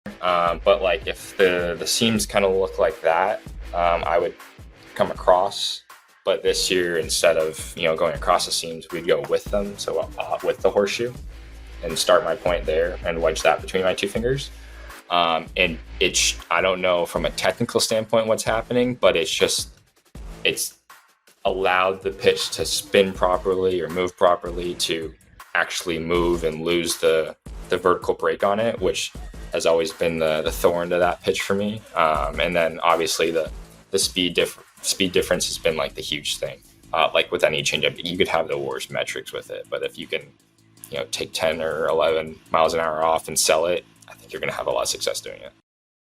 But like if the seams kind of look like that, I would come across. But this year, instead of going across the seams, we'd go with them. So with the horseshoe, and start my point there and wedge that between my two fingers. And I don't know from a technical standpoint what's happening, but it's allowed the pitch to spin properly or move properly to actually move and lose the vertical break on it, which has always been the thorn to that pitch for me. And then obviously the speed difference has been like the huge thing. Like with any changeup, you could have the worst metrics with it, but if you can take 10 or 11 miles an hour off and sell it, I think you're going to have a lot of success doing it.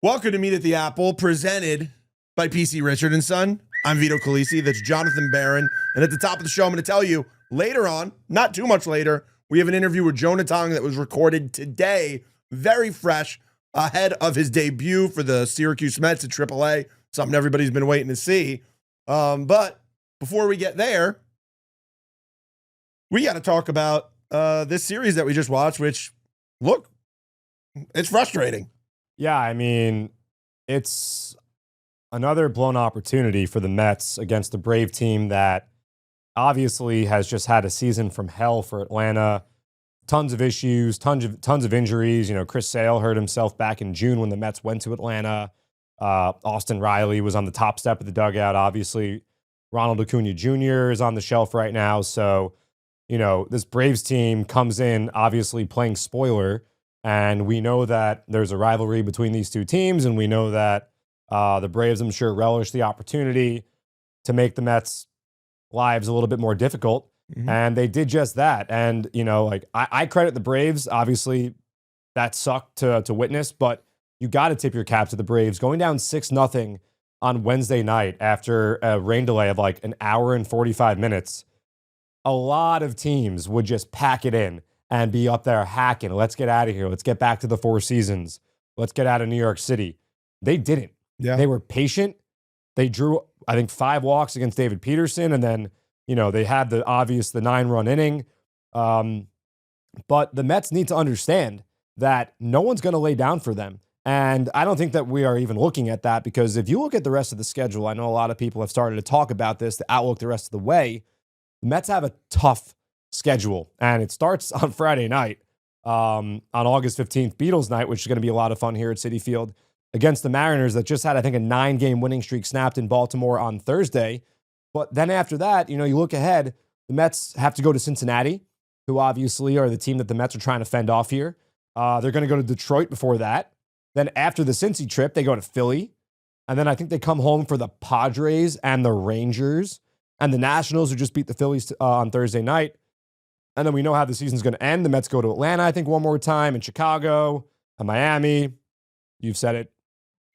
Welcome to Meet at the Apple, presented by PC Richard & Son. I'm Vito Calisi. That's Jonathan Barron. And at the top of the show, I'm going to tell you later on, not too much later, we have an interview with Jonah Tong that was recorded today, very fresh, ahead of his debut for the Syracuse Mets at AAA, something everybody's been waiting to see. But before we get there, we got to talk about this series that we just watched, which, look, it's frustrating. Yeah, I mean, it's another blown opportunity for the Mets against a Brave team that obviously has just had a season from hell for Atlanta. Tons of issues, tons of injuries. Chris Sale hurt himself back in June when the Mets went to Atlanta. Austin Riley was on the top step of the dugout. Obviously, Ronald Acuna Jr. is on the shelf right now. So, this Braves team comes in obviously playing spoiler, and we know that there's a rivalry between these two teams, and we know that the Braves, I'm sure, relish the opportunity to make the Mets' lives a little bit more difficult, and they did just that. And, I credit the Braves. Obviously, that sucked to witness, but you got to tip your cap to the Braves. Going down 6-0 on Wednesday night after a rain delay of like an hour and 45 minutes, a lot of teams would just pack it in and be up there hacking. Let's get out of here. Let's get back to the Four Seasons. Let's get out of New York City. They didn't. Yeah. They were patient. They drew, I think, 5 walks against David Peterson, and then, they had the 9-run inning. But the Mets need to understand that no one's going to lay down for them. And I don't think that we are even looking at that, because if you look at the rest of the schedule, I know a lot of people have started to talk about this, the outlook the rest of the way. The Mets have a tough schedule, and it starts on Friday night, on August 15th, Beatles night, which is going to be a lot of fun here at Citi Field, against the Mariners that just had, I think, a 9-game winning streak snapped in Baltimore on Thursday. But then after that, you look ahead, the Mets have to go to Cincinnati, who obviously are the team that the Mets are trying to fend off here. They're going to go to Detroit before that. Then after the Cincy trip, they go to Philly. And then I think they come home for the Padres and the Rangers and the Nationals, who just beat the Phillies on Thursday night. And then we know how the season's going to end. The Mets go to Atlanta, I think, one more time, and Chicago, and Miami. You've said it.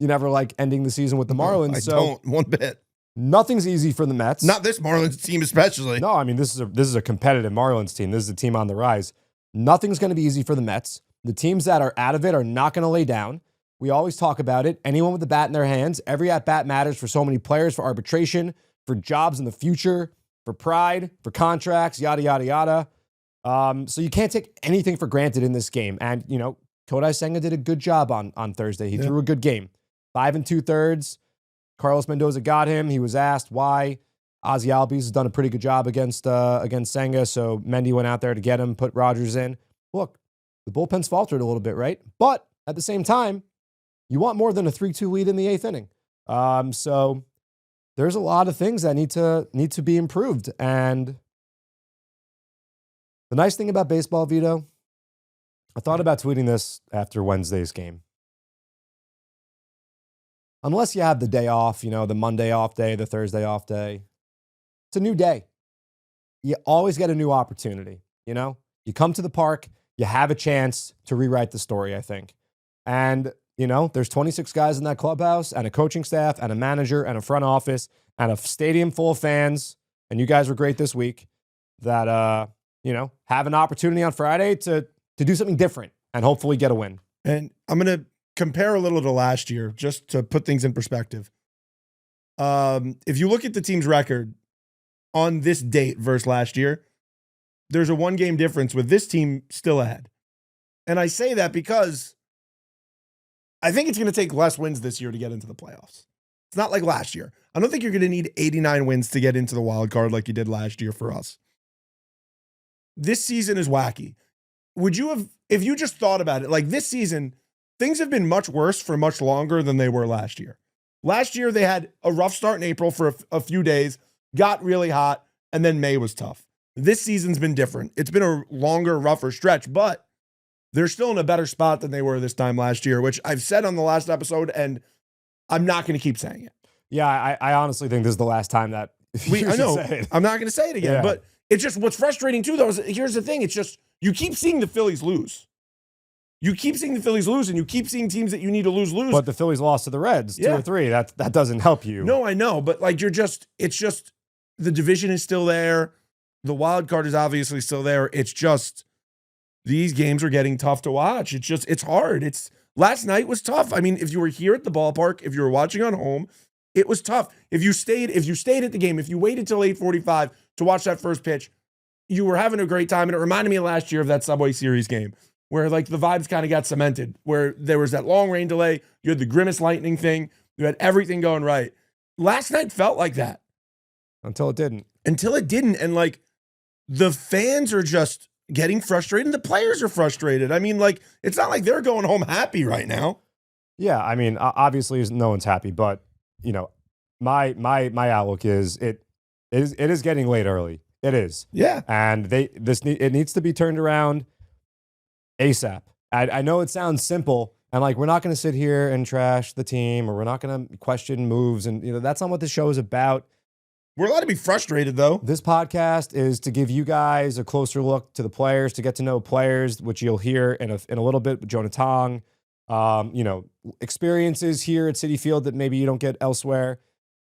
You never like ending the season with the Marlins. I don't, one bit. Nothing's easy for the Mets. Not this Marlins team especially. No, I mean, this is a competitive Marlins team. This is a team on the rise. Nothing's going to be easy for the Mets. The teams that are out of it are not going to lay down. We always talk about it. Anyone with the bat in their hands, every at-bat matters for so many players, for arbitration, for jobs in the future, for pride, for contracts, yada, yada, yada. So you can't take anything for granted in this game. And, Kodai Senga did a good job on Thursday. He threw a good game. 5 2/3. Carlos Mendoza got him. He was asked why. Ozzy Albies has done a pretty good job against Senga, so Mendy went out there to get him, put Rogers in. Look, the bullpen's faltered a little bit, right? But at the same time, you want more than a 3-2 lead in the 8th inning. So there's a lot of things that need to be improved. And the nice thing about baseball, Vito, I thought about tweeting this after Wednesday's game. Unless you have the day off, the Monday off day, the Thursday off day, it's a new day. You always get a new opportunity, You come to the park, you have a chance to rewrite the story, I think. And, there's 26 guys in that clubhouse, and a coaching staff, and a manager, and a front office, and a stadium full of fans, and you guys were great this week, that, have an opportunity on Friday to do something different and hopefully get a win. And I'm going to compare a little to last year, just to put things in perspective. If you look at the team's record on this date versus last year, there's a 1-game difference with this team still ahead. And I say that because I think it's going to take less wins this year to get into the playoffs. It's not like last year. I don't think you're going to need 89 wins to get into the wild card like you did last year for us. This season is wacky. Would you have, if you just thought about it, like this season, things have been much worse for much longer than they were last year. Last year, they had a rough start in April for a few days, got really hot, and then May was tough. This season's been different. It's been a longer, rougher stretch, but they're still in a better spot than they were this time last year, which I've said on the last episode, and I'm not going to keep saying it. Yeah, I honestly think this is the last time that I know. I'm not going to say it again, but it's just what's frustrating too, though, is here's the thing. It's just you keep seeing the Phillies lose. You keep seeing the Phillies lose, and you keep seeing teams that you need to lose. But the Phillies lost to the Reds 2 or 3. That doesn't help you. No, I know, but like it's just the division is still there. The wild card is obviously still there. It's just these games are getting tough to watch. It's hard. Last night was tough. I mean, if you were here at the ballpark, if you were watching on home, it was tough. If you stayed at the game, if you waited till 8:45 to watch that first pitch, you were having a great time. And it reminded me of last year of that Subway Series game where like the vibes kind of got cemented, where there was that long rain delay. You had the grimace lightning thing. You had everything going right. Last night felt like that. Until it didn't. And like the fans are just getting frustrated and the players are frustrated. I mean, like, it's not like they're going home happy right now. Yeah, I mean, obviously no one's happy, but you know, my outlook is it is getting late early. It is. Yeah. And it needs to be turned around ASAP. I know it sounds simple, and like we're not going to sit here and trash the team, or we're not going to question moves, and that's not what the show is about. We're allowed to be frustrated, though. This podcast is to give you guys a closer look to the players, to get to know players, which you'll hear in a little bit with Jonah Tong. Experiences here at Citi Field that maybe you don't get elsewhere.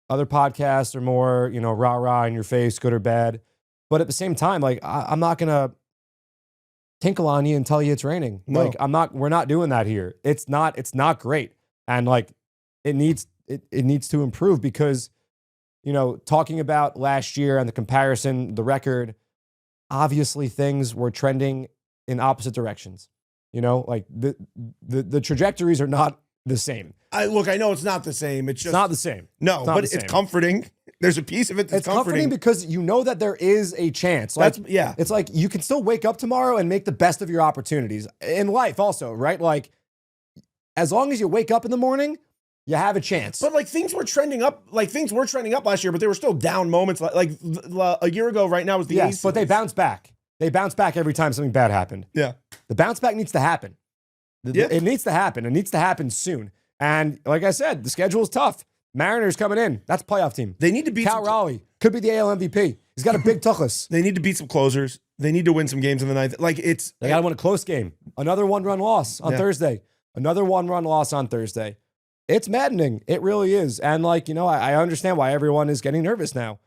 Other podcasts are more, rah-rah in your face, good or bad. But at the same time, like, I'm not going to tinkle on you and tell you it's raining. No. Like, we're not doing that here. It's not great. And like, it needs to improve because, talking about last year and the comparison, the record, obviously things were trending in opposite directions. Like the trajectories are not the same. I know it's not the same. It's just not the same. No, but it's comforting. There's a piece of it that's comforting because you know that there is a chance. Like, it's like you can still wake up tomorrow and make the best of your opportunities in life also, right? Like, as long as you wake up in the morning, you have a chance. But like things were trending up last year, but they were still down moments. Like a year ago right now was the A's. But they bounce back. They bounce back every time something bad happened. Yeah. The bounce back needs to happen. It needs to happen. It needs to happen soon. And like I said, the schedule is tough. Mariners coming in. That's a playoff team. They need to beat Raley. Could be the AL MVP. He's got a big tuchus. They need to beat some closers. They need to win some games in the ninth. Like they got to win a close game. Another 1-run loss on Thursday. Another 1-run loss on Thursday. It's maddening. It really is. And like, I understand why everyone is getting nervous now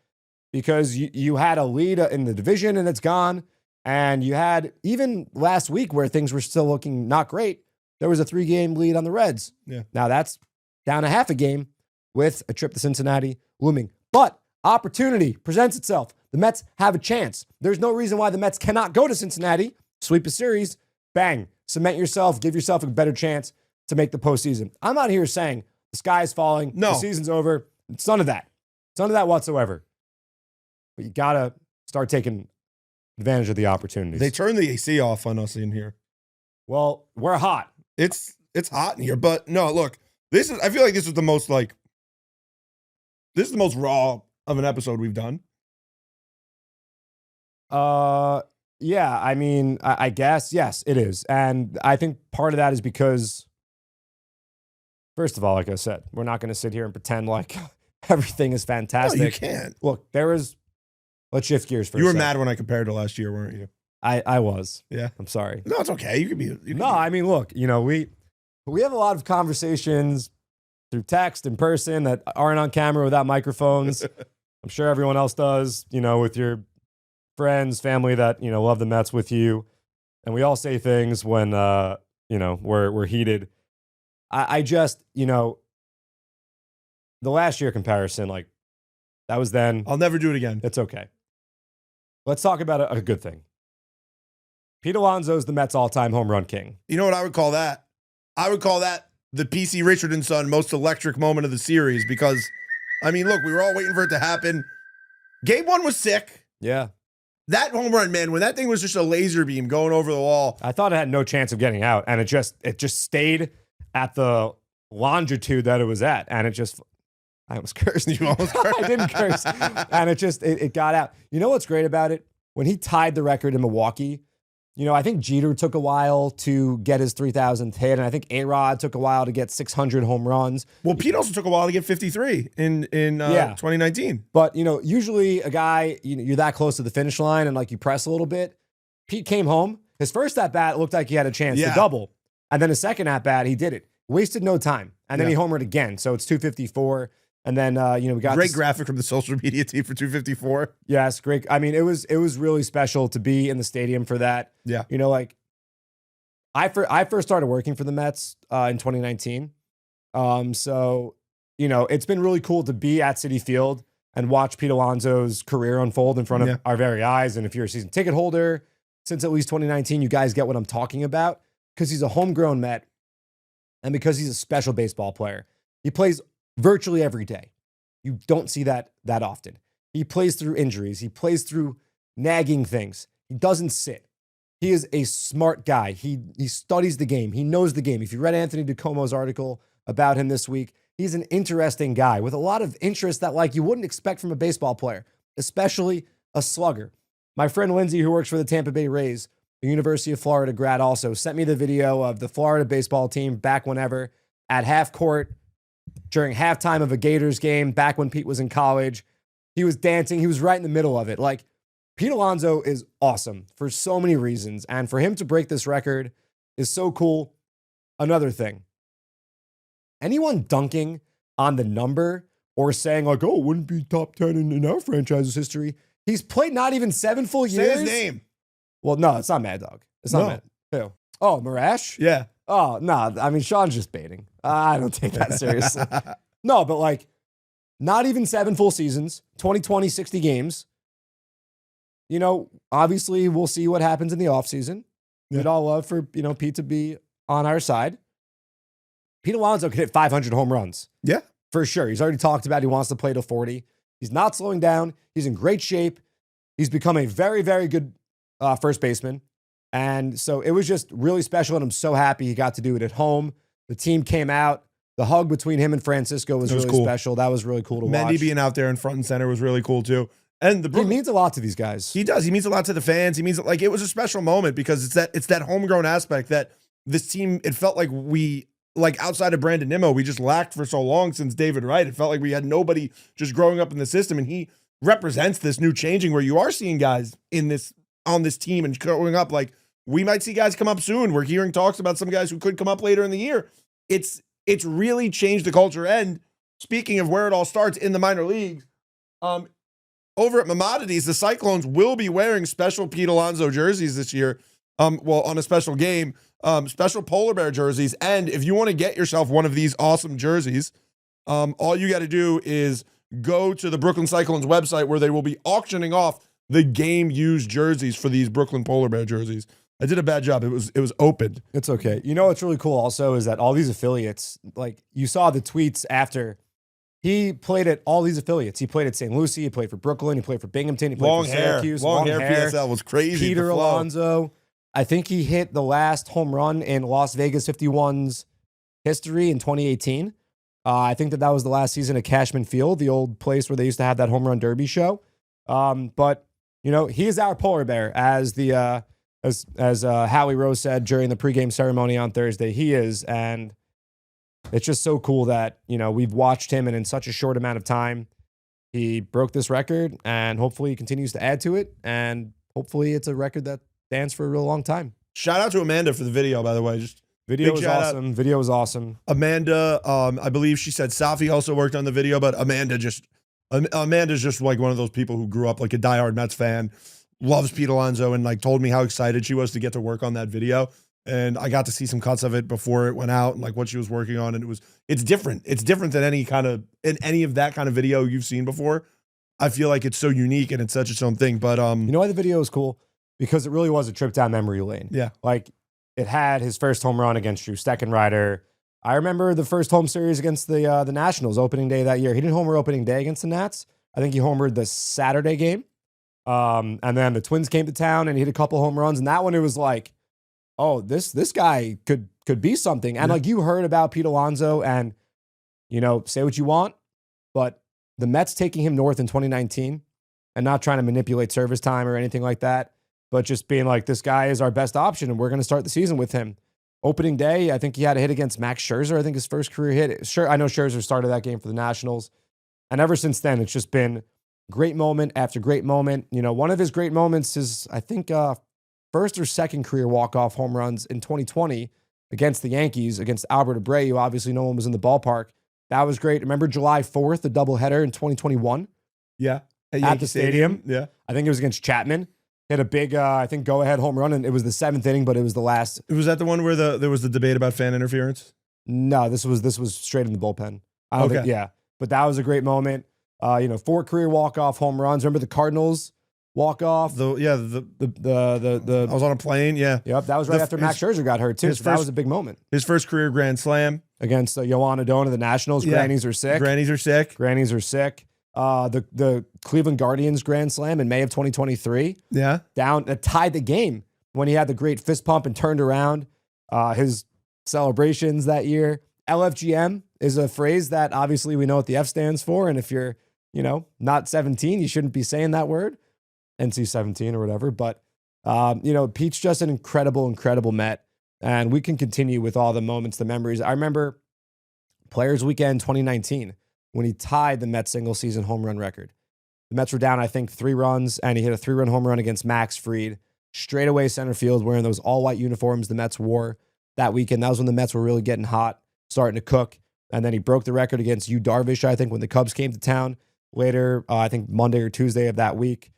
because you had a lead in the division and it's gone. And you had, even last week where things were still looking not great, there was a 3-game lead on the Reds. Yeah. Now that's down a half a game with a trip to Cincinnati looming. But opportunity presents itself. The Mets have a chance. There's no reason why the Mets cannot go to Cincinnati, sweep a series, bang, cement yourself, give yourself a better chance to make the postseason. I'm not here saying the sky is falling, the season's over. It's none of that. It's none of that whatsoever. But you got to start taking advantage of the opportunities. They turned the AC off on us in here. Well, we're hot. It's hot in here, but no, look, I feel like this is the most raw of an episode we've done. Yeah, I mean, I guess, yes, it is. And I think part of that is because, first of all, like I said, we're not going to sit here and pretend like everything is fantastic. No, you can't. Look, let's shift gears for a second. You were second. mad when I compared to last year, weren't you? I was. Yeah. I'm sorry. No, it's okay. You could be. I mean, look, we have a lot of conversations through text, in person, that aren't on camera without microphones. I'm sure everyone else does, with your friends, family that, love the Mets with you. And we all say things when, we're heated. I just, the last year comparison, like, that was then. I'll never do it again. It's okay. Let's talk about a good thing. Pete Alonso is the Mets' all-time home run king. You know what I would call that? I would call that the PC Richard and Son most electric moment of the series because, I mean, look, we were all waiting for it to happen. Game 1 was sick. Yeah. That home run, man, when that thing was just a laser beam going over the wall. I thought it had no chance of getting out, and it just stayed at the longitude that it was at, and I almost cursed. You almost cursed. I didn't curse. And it got out. You know what's great about it? When he tied the record in Milwaukee, I think Jeter took a while to get his 3,000th hit, and I think A-Rod took a while to get 600 home runs. Well, Pete also took a while to get 53 in 2019. But, usually a guy, you're that close to the finish line and like you press a little bit. Pete came home. His first at-bat looked like he had a chance to double. And then his second at-bat, he did it. Wasted no time. And then he homered again. So it's 254. And then, we got great graphic from the social media team for 254. Yes, great. I mean, it was really special to be in the stadium for that. Yeah. I first started working for the Mets in 2019. So, it's been really cool to be at Citi Field and watch Pete Alonso's career unfold in front of our very eyes. And if you're a season ticket holder since at least 2019, you guys get what I'm talking about because he's a homegrown Met and because he's a special baseball player. He plays virtually every day. You don't see that often. He plays through injuries. He plays through nagging things. He doesn't sit. He is a smart guy. He studies the game. He knows the game. If you read Anthony DiComo's article about him this week, he's an interesting guy with a lot of interest that you wouldn't expect from a baseball player, especially a slugger. My friend Lindsay, who works for the Tampa Bay Rays, the University of Florida grad also, sent me the video of the Florida baseball team back whenever at half court during halftime of a Gators game back when Pete was in college. He was dancing. He was right in the middle of it. Pete Alonso is awesome for so many reasons. And for him to break this record is so cool. Another thing, anyone dunking on the number or saying it wouldn't be top 10 in our franchise's history. He's played not even 7 full years. Say his name. Well, no, it's not Mad Dog. It's not Mad. Who? Oh, Marash? Yeah. Oh, no. I mean, Sean's just baiting. I don't take that seriously. No, but not even 7 full seasons, 2020, 60 games. Obviously we'll see what happens in the offseason. We'd all love for, Pete to be on our side. Pete Alonso could hit 500 home runs. Yeah. For sure. He's already talked about he wants to play to 40. He's not slowing down. He's in great shape. He's become a very, very good first baseman. And so it was just really special, and I'm so happy he got to do it at home. The team came out. The hug between him and Francisco was really cool. special. That was really cool to watch. Mendy being out there in front and center was really cool too. And he means a lot to these guys. He does. He means a lot to the fans. He means it was a special moment because it's that homegrown aspect that this team, it felt like we, outside of Brandon Nimmo, we just lacked for so long since David Wright. It felt like we had nobody just growing up in the system, and he represents this new changing where you are seeing guys on this team and growing up. We might see guys come up soon. We're hearing talks about some guys who could come up later in the year. It's really changed the culture. And speaking of where it all starts in the minor leagues, over at Maimonides, the Cyclones will be wearing special Pete Alonso jerseys this year. On a special game, special polar bear jerseys. And if you want to get yourself one of these awesome jerseys, all you got to do is go to the Brooklyn Cyclones website where they will be auctioning off the game used jerseys for these Brooklyn polar bear jerseys. I did a bad job. It was opened. It's okay. What's really cool also is that all these affiliates, you saw the tweets after he played at all these affiliates. He played at St. Lucie. He played for Brooklyn. He played for Binghamton. He played for Syracuse. Long hair PSL was crazy. Peter Alonso. I think he hit the last home run in Las Vegas 51's history in 2018. I think that was the last season at Cashman Field, the old place where they used to have that home run derby show. But he is our polar bear, as the as Howie Rose said during the pregame ceremony on Thursday. He is, and it's just so cool that we've watched him, and in such a short amount of time, he broke this record, and hopefully he continues to add to it, and hopefully it's a record that stands for a real long time. Shout out to Amanda for the video, by the way. Video was awesome. Video was awesome. Amanda, I believe she said Safi also worked on the video, but Amanda's just one of those people who grew up like a diehard Mets fan, loves Pete Alonso, and told me how excited she was to get to work on that video. And I got to see some cuts of it before it went out, and what she was working on. And it's different. It's different than any of that kind of video you've seen before. I feel like it's so unique and it's such its own thing. But you know why the video is cool? Because it really was a trip down memory lane. Yeah. It had his first home run against Drew Steckenrider. I remember the first home series against the Nationals opening day that year. He didn't homer opening day against the Nats. I think he homered the Saturday game. And then the Twins came to town and he hit a couple home runs. And that one, it was like, oh, this guy could be something. And like you heard about Pete Alonso and, say what you want, but the Mets taking him north in 2019 and not trying to manipulate service time or anything like that, but just being like, this guy is our best option and we're going to start the season with him. Opening day, I think he had a hit against Max Scherzer. I think his first career hit. Sure, I know Scherzer started that game for the Nationals. And ever since then, it's just been great moment after great moment. One of his great moments is, I think, first or second career walk-off home runs in 2020 against the Yankees, against Albert Abreu. Obviously, no one was in the ballpark. That was great. Remember July 4th, the doubleheader in 2021? Yeah. At the stadium? Yeah. I think it was against Chapman. Hit a big, I think, go-ahead home run, and it was the 7th inning, but it was the last. Was that the one where there was the debate about fan interference? No, this was straight in the bullpen. I don't think, yeah. But that was a great moment. 4 career walk-off home runs. Remember the Cardinals walk-off? I was on a plane, yeah. Yep, that was right after Max Scherzer got hurt, too. So that was a big moment. His first career grand slam. Against Yohan Adona, the Nationals. Yeah. Grannies are sick. Grannies are sick. The Cleveland Guardians grand slam in May of 2023. Yeah. Tied the game when he had the great fist pump and turned around. His celebrations that year. LFGM is a phrase that obviously we know what the F stands for. And if you're, not 17, you shouldn't be saying that word. NC-17 or whatever. But, Pete's just an incredible Met. And we can continue with all the moments, the memories. I remember Players Weekend 2019 when he tied the Mets single season home run record. The Mets were down, I think, 3 runs, and he hit a 3-run home run against Max Fried. Straight away center field, wearing those all-white uniforms the Mets wore that weekend. That was when the Mets were really getting hot, starting to cook. And then he broke the record against Yu Darvish, I think, when the Cubs came to town later, I think Monday or Tuesday of that week.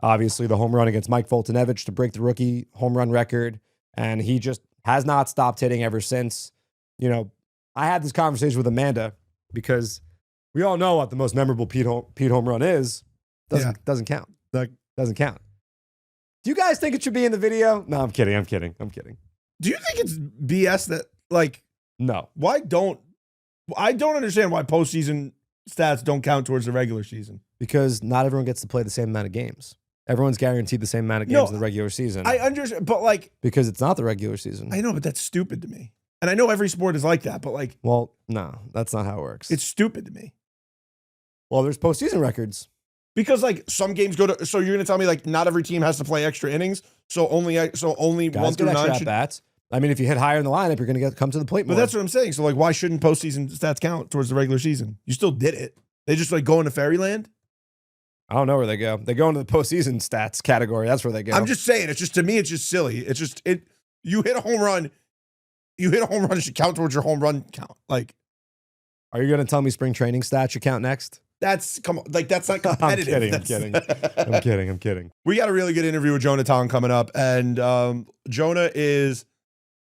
Obviously, the home run against Mike Foltynewicz to break the rookie home run record. And he just has not stopped hitting ever since. I had this conversation with Amanda because we all know what the most memorable Pete home run is. Doesn't count. Doesn't count. Do you guys think it should be in the video? No, I'm kidding. Do you think it's BS that, no. I don't understand why postseason stats don't count towards the regular season. Because not everyone gets to play the same amount of games. Everyone's guaranteed the same amount of games in the regular season. I understand, but because it's not the regular season. I know, but that's stupid to me. And I know every sport is like that, but well, no, that's not how it works. It's stupid to me. Well, there's postseason records. Because some games go to, so you're going to tell me not every team has to play extra innings, so only Guys 1 through 9 should. Bats. I mean, if you hit higher in the lineup, you're going to come to the plate more. But that's what I'm saying. So why shouldn't postseason stats count towards the regular season? You still did it. They just go into fairyland. I don't know where they go. They go into the postseason stats category. That's where they go. I'm just saying. It's just, to me, it's just silly. It's just you hit a home run. It should count towards your home run count. Are you going to tell me spring training stats should count next? That's that's not competitive. I'm kidding. We got a really good interview with Jonah Tong coming up, and Jonah is.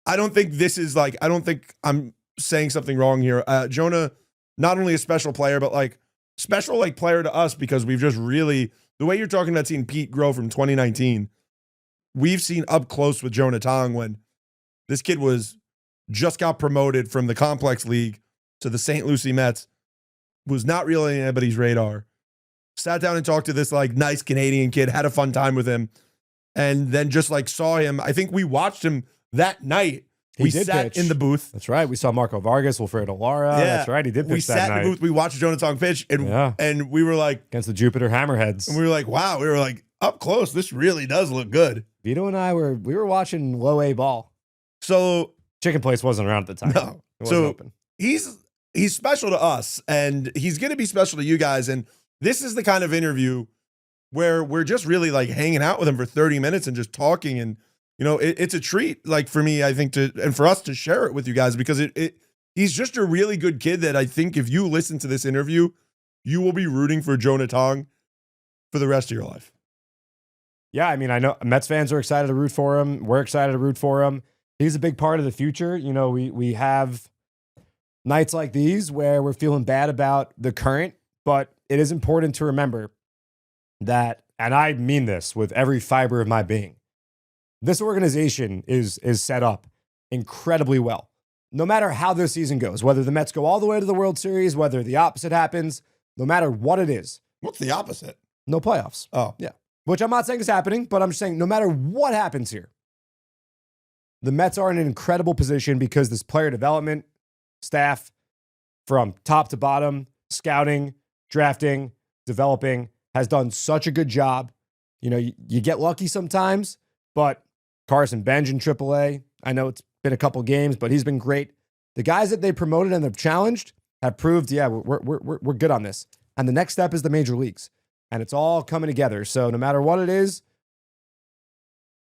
I don't think I'm saying something wrong here. Jonah, not only a special player, but special player to us because we've just really, the way you're talking about seeing Pete grow from 2019, we've seen up close with Jonah Tong when this kid just got promoted from the complex league to the St. Lucie Mets, was not really on anybody's radar. Sat down and talked to this nice Canadian kid, had a fun time with him, and then just saw him. I think we watched him that night. We sat pitch in the booth. That's right. We saw Marco Vargas, Wilfredo Lara. Yeah. That's right. He did pitch We sat in the booth. We watched Jonah Tong pitch, and we were against the Jupiter Hammerheads. And we were like, wow. We were up close. This really does look good. Vito and I were watching low A ball. So Chicken Place wasn't around at the time. No. It wasn't open. He's special to us, and he's going to be special to you guys. And this is the kind of interview where we're just really hanging out with him for 30 minutes and just talking. And, it's a treat, for me, I think, and for us to share it with you guys, because he's just a really good kid that I think if you listen to this interview, you will be rooting for Jonah Tong for the rest of your life. Yeah, I mean, I know Mets fans are excited to root for him. We're excited to root for him. He's a big part of the future. We have nights like these where we're feeling bad about the current, but it is important to remember that, and I mean this with every fiber of my being, this organization is set up incredibly well. no matter how this season goes, whether the Mets go all the way to the World Series, whether the opposite happens, no matter what it is. What's the opposite? No playoffs. Oh. Yeah. Which I'm not saying is happening, but I'm just saying no matter what happens here, the Mets are in an incredible position because this player development staff from top to bottom, scouting, drafting, developing, has done such a good job. You know, you get lucky sometimes, but Carson Benge in AAA, I know it's been a couple games, but he's been great. The guys that they promoted and have challenged have proved, yeah, we're good on this. And the next step is the major leagues. And it's all coming together. So no matter what it is,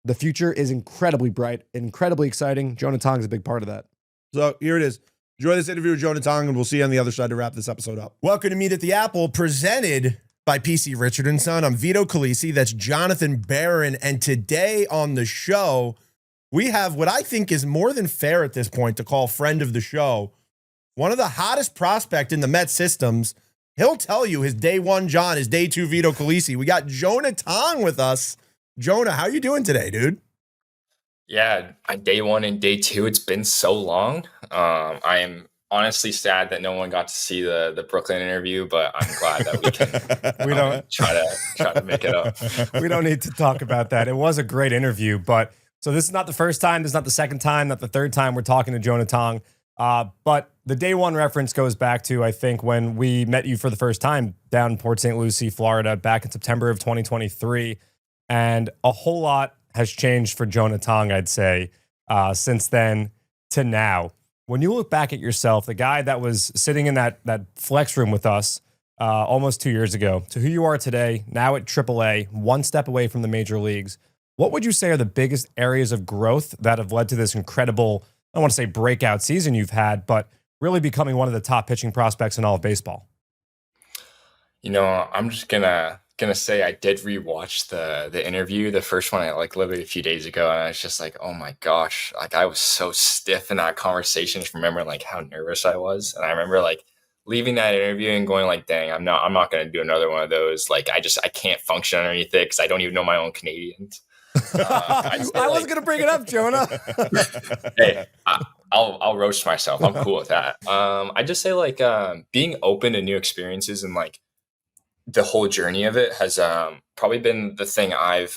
the future is incredibly bright, incredibly exciting. Jonah Tong is a big part of that. So here it is. Enjoy this interview with Jonah Tong, and we'll see you on the other side to wrap this episode up. Welcome to Meet at the Apple, presented by PC Richard & Son. I'm Vito Calisi. That's Jonathan Barron. And today on the show, we have what I think is more than fair at this point to call friend of the show, one of the hottest prospect in the Mets systems. He'll tell you his day one John, his day two Vito Calisi. We got Jonah Tong with us. Jonah, how you doing today, dude? Yeah, day one and day two, it's been so long. I am honestly sad that no one got to see the Brooklyn interview, but I'm glad that we can we don't try to make it up. We don't need to talk about that. It was a great interview, but so this is not the first time, this is not the second time, not the third time we're talking to Jonah Tong. But the day one reference goes back to, I think, when we met you for the first time down in Port St. Lucie, Florida, back in September of 2023. And a whole lot has changed for Jonah Tong, I'd say, since then to now. When you look back at yourself, the guy that was sitting in that flex room with us almost 2 years ago, to who you are today, now at AAA, one step away from the major leagues, what would you say are the biggest areas of growth that have led to this incredible, I don't want to say breakout season you've had, but really becoming one of the top pitching prospects in all of baseball? You know, I'm just gonna say I did rewatch the interview, the first one, like literally a few days ago, and I was just like, oh my gosh, like I was so stiff in that conversation. Just remember like how nervous I was, and I remember like leaving that interview and going like, dang, I'm not gonna do another one of those. Like I can't function underneath it because I don't even know my own Canadians. I wasn't gonna bring it up, Jonah. Hey, I'll roast myself. I'm cool with that. I just say like being open to new experiences and like the whole journey of it has probably been the thing I've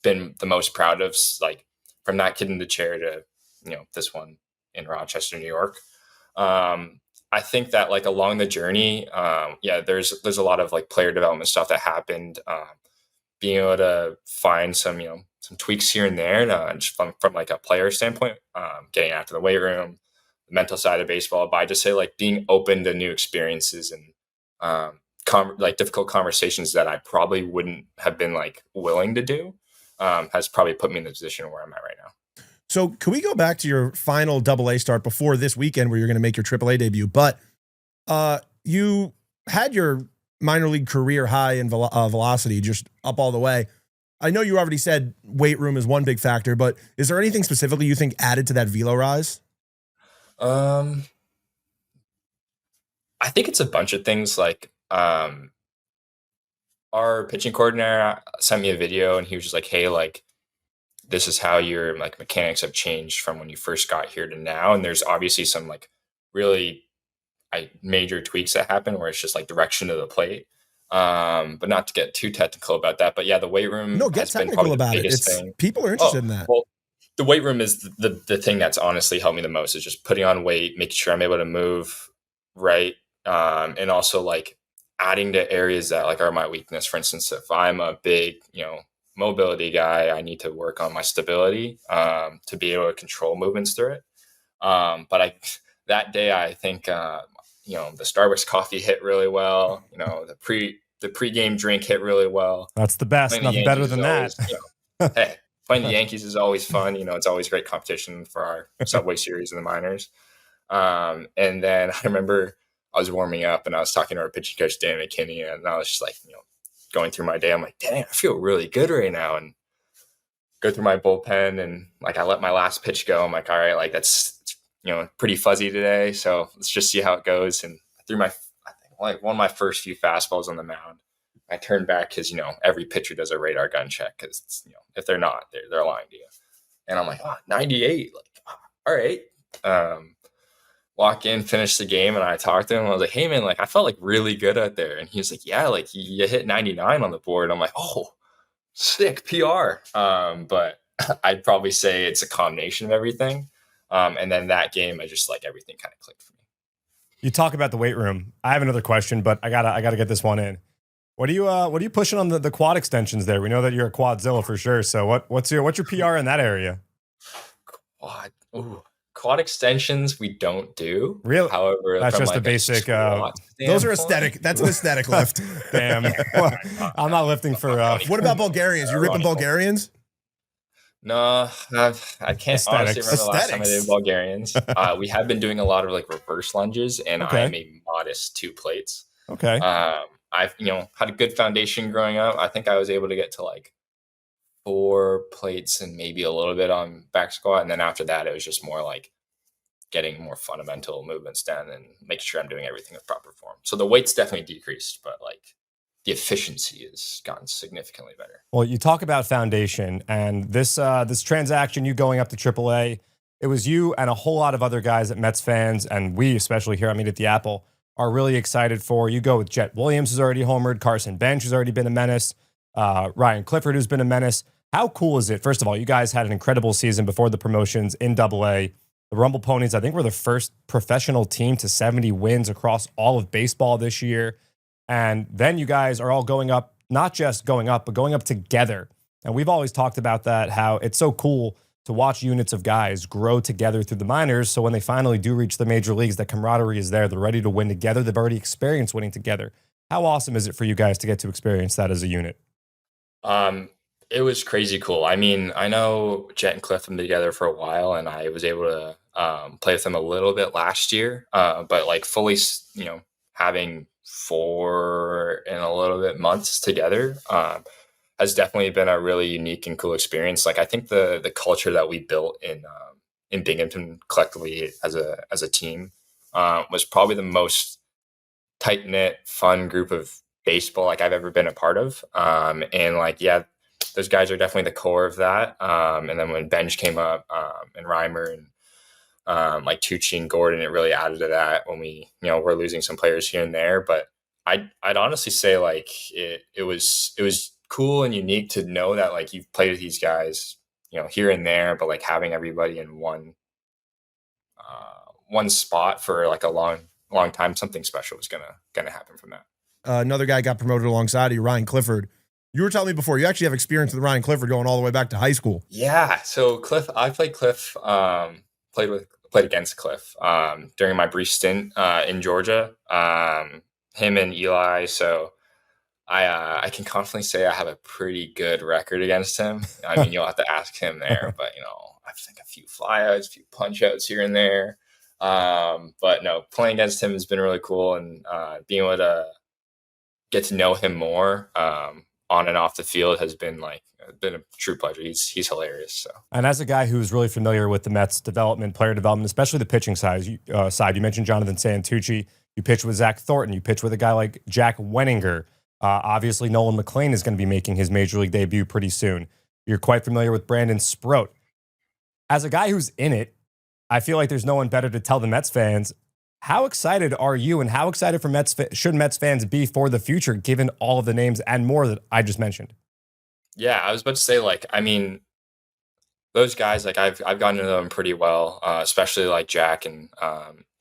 been the most proud of. Like from that kid in the chair to this one in Rochester, New York. I think that like along the journey, there's a lot of like player development stuff that happened. Being able to find some tweaks here and there, and just from like a player standpoint, getting after the weight room, the mental side of baseball. But I just say like being open to new experiences and like difficult conversations that I probably wouldn't have been like willing to do has probably put me in the position where I'm at right now. So can we go back to your final AA start before this weekend where you're going to make your AAA debut? But you had your minor league career high in velocity, just up all the way. I know you already said weight room is one big factor, but is there anything specifically you think added to that velo rise? I think it's a bunch of things. Like our pitching coordinator sent me a video and he was just like, hey, like this is how your like mechanics have changed from when you first got here to now. And there's obviously some like really major tweaks that happen where it's just like direction of the plate. But not to get too technical about that. But yeah, the weight room. No, get technical about it. People are interested in that. Well, the weight room is the thing that's honestly helped me the most is just putting on weight, making sure I'm able to move right. And also like adding to areas that like are my weakness. For instance, if I'm a big, mobility guy, I need to work on my stability to be able to control movements through it. But that day, I think, the Starbucks coffee hit really well. The pregame drink hit really well. That's the best. Nothing better than that. Hey, playing the Yankees is always fun. It's always great competition for our Subway Series in the minors. And then I remember I was warming up and I was talking to our pitching coach, Dan McKinney, and I was just like, going through my day. I'm like, dang, I feel really good right now. And go through my bullpen and like I let my last pitch go. I'm like, all right, like that's pretty fuzzy today. So let's just see how it goes. And I threw I think like one of my first few fastballs on the mound. I turned back because, every pitcher does a radar gun check because, if they're not, they're lying to you. And I'm like, 98, like, all right, Walk in, finish the game, and I talked to him. I was like, "Hey man, like I felt like really good out there." And he was like, "Yeah, like you hit 99 on the board." I'm like, "Oh, sick PR." But I'd probably say it's a combination of everything. And then that game, I just like everything kind of clicked for me. You talk about the weight room. I have another question, but I gotta get this one in. What are you pushing on the quad extensions there? We know that you're a quadzilla for sure. So what's your PR in that area? Quad, quad extensions we don't do. Really? However, That's from just like a basic. Those are aesthetic. That's an aesthetic lift. Damn. Well, I'm not lifting for. What about Bulgarians? You ripping Bulgarians? No, I can't honestly remember the last time I did Bulgarians. We have been doing a lot of like reverse lunges, and Okay. I'm a modest 2 plates. Okay. I've had a good foundation growing up. I think I was able to get to like 4 plates and maybe a little bit on back squat, and then after that, it was just more like getting more fundamental movements done and making sure I'm doing everything with proper form. So the weight's definitely decreased, but like the efficiency has gotten significantly better. Well, you talk about foundation, and this transaction, you going up to AAA, it was you and a whole lot of other guys that Mets fans, and we especially here, at the Apple, are really excited for. You go with Jett Williams, who's already homered, Carson Benge, who's already been a menace, Ryan Clifford, who's been a menace. How cool is it? First of all, you guys had an incredible season before the promotions in AA. The Rumble Ponies, I think, were the first professional team to 70 wins across all of baseball this year. And then you guys are all going up, not just going up, but going up together. And we've always talked about that, how it's so cool to watch units of guys grow together through the minors. So when they finally do reach the major leagues, that camaraderie is there. They're ready to win together. They've already experienced winning together. How awesome is it for you guys to get to experience that as a unit? It was crazy cool. I mean, I know Jett and Cliff have been together for a while, and I was able to play with them a little bit last year. But like fully, having 4 and a little bit months together has definitely been a really unique and cool experience. Like I think the culture that we built in Binghamton collectively as a team was probably the most tight knit, fun group of baseball like I've ever been a part of. And like, yeah, those guys are definitely the core of that. And then when Benge came up and Reimer and like Tucci and Gordon, it really added to that when we, we're losing some players here and there. But I'd honestly say like it was cool and unique to know that like you've played with these guys, here and there, but like having everybody in one spot for like a long time, something special was gonna happen from that. Another guy got promoted alongside of you, Ryan Clifford. You were telling me before, you actually have experience with Ryan Clifford going all the way back to high school. Yeah. So Cliff, I played Cliff, played against Cliff during my brief stint in Georgia. Him and Eli. So I can confidently say I have a pretty good record against him. I mean, you'll have to ask him there, but I think a few flyouts, a few punch outs here and there. But no, playing against him has been really cool, and being able to get to know him more on and off the field has been a true pleasure. He's hilarious. So. And as a guy who's really familiar with the Mets player development, especially the pitching side, you mentioned Jonathan Santucci. You pitched with Zach Thornton. You pitched with a guy like Jack Wenninger. Obviously, Nolan McLean is going to be making his major league debut pretty soon. You're quite familiar with Brandon Sproat. As a guy who's in it, I feel like there's no one better to tell the Mets fans. How excited are you, and how excited should Mets fans be for the future, given all of the names and more that I just mentioned? Yeah, I was about to say, I mean, those guys, I've gotten to know them pretty well, especially like Jack and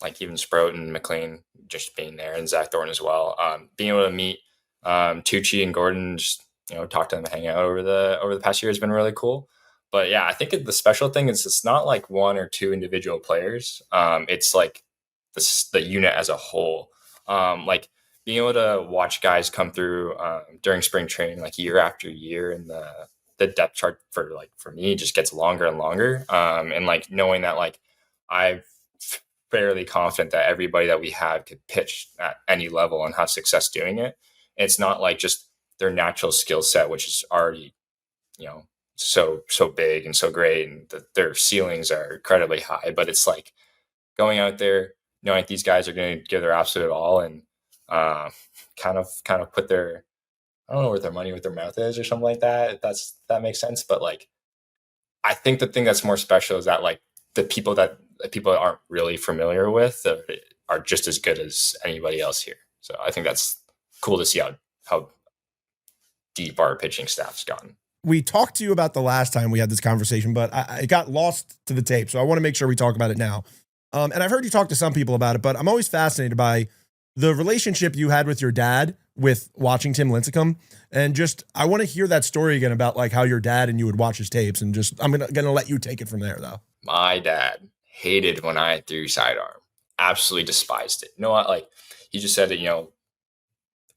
like even Sproat and McLean just being there, and Zach Thornton as well. Being able to meet Tucci and Gordon, just talk to them and hang out over the past year has been really cool. But yeah, I think the special thing is it's not like 1 or 2 individual players. It's like the unit as a whole. Like being able to watch guys come through during spring training, like year after year, and the depth chart for me just gets longer and longer. And like knowing that like I'm fairly confident that everybody that we have could pitch at any level and have success doing it. And it's not like just their natural skill set, which is already, so big and so great, and their ceilings are incredibly high, but it's like going out there knowing these guys are going to give their absolute all and kind of put their, I don't know, where their money with their mouth is or something like that. That makes sense. But like, I think the thing that's more special is that like the people that aren't really familiar with are just as good as anybody else here. So I think that's cool to see how deep our pitching staff's gotten. We talked to you about the last time we had this conversation, but it got lost to the tape. So I want to make sure we talk about it now. And I've heard you talk to some people about it, but I'm always fascinated by the relationship you had with your dad with watching Tim Lincecum. And just, I want to hear that story again about like how your dad and you would watch his tapes, and just, I'm going to let you take it from there though. My dad hated when I threw sidearm. Absolutely despised it. You know what? Like, he just said that,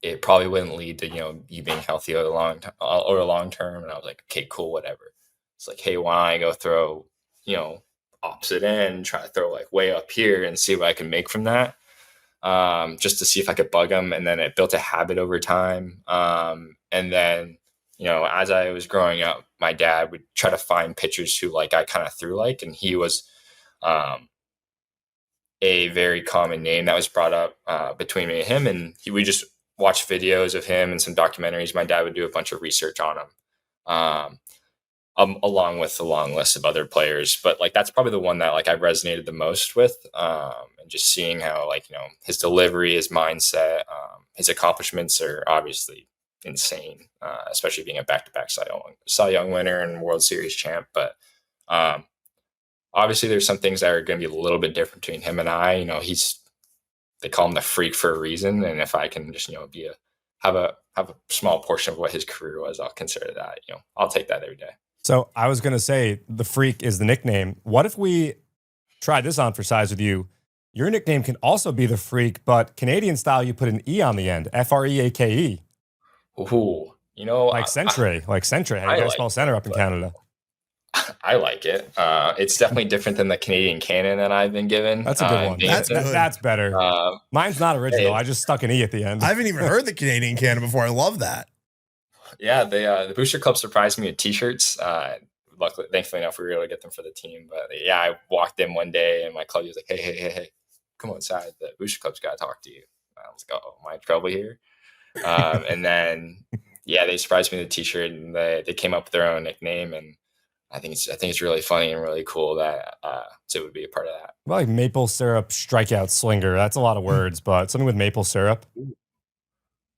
it probably wouldn't lead to, you being healthy over the long term. And I was like, okay, cool, whatever. It's like, hey, why don't I go throw, opposite end, try to throw like way up here and see what I can make from that. Just to see if I could bug him. And then it built a habit over time. And then, as I was growing up, my dad would try to find pitchers who like I kind of threw like, and he was a very common name that was brought up between me and him. And we just watch videos of him and some documentaries. My dad would do a bunch of research on him, along with a long list of other players. But like, that's probably the one that like I resonated the most with, and just seeing how like, his delivery, his mindset, his accomplishments are obviously insane, especially being a back-to-back Cy Young winner and World Series champ. But obviously there's some things that are going to be a little bit different between him and I. They call him the freak for a reason. And if I can just, have a small portion of what his career was, I'll consider that, I'll take that every day. So I was going to say the freak is the nickname. What if we try this on for size with you? Your nickname can also be the freak, but Canadian style, you put an E on the end, Freake. Ooh, like Centre, How you guys spell center up in Canada? I like it. It's definitely different than the Canadian canon that I've been given. That's a good one. That's better. Mine's not original. I just stuck an E at the end. I haven't even heard the Canadian canon before. I love that. Yeah, the Booster Club surprised me with T-shirts. Thankfully enough, we were able to get them for the team. But yeah, I walked in one day and my club was like, hey, come outside. The Booster Club's got to talk to you. I was like, oh, am I in trouble here? And then, yeah, they surprised me with the T-shirt, and they came up with their own nickname. And I think it's really funny and really cool that it would be a part of that. Well, like maple syrup strikeout slinger. That's a lot of words, but something with maple syrup.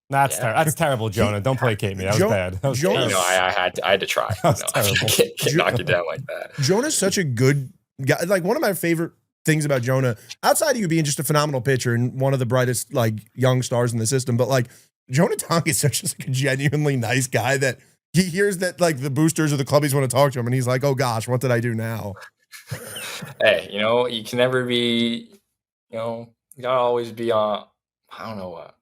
That's terrible, Jonah. Don't placate me. That was bad. That was I had to try. That was terrible. Can't knock it down like that. Jonah's such a good guy. Like, one of my favorite things about Jonah, outside of you being just a phenomenal pitcher and one of the brightest like young stars in the system, but like Jonah Tong is such a genuinely nice guy that he hears that like the boosters or the clubbies want to talk to him, and he's like, "Oh gosh, what did I do now?" Hey, you can never be, you gotta always be on. I don't know what,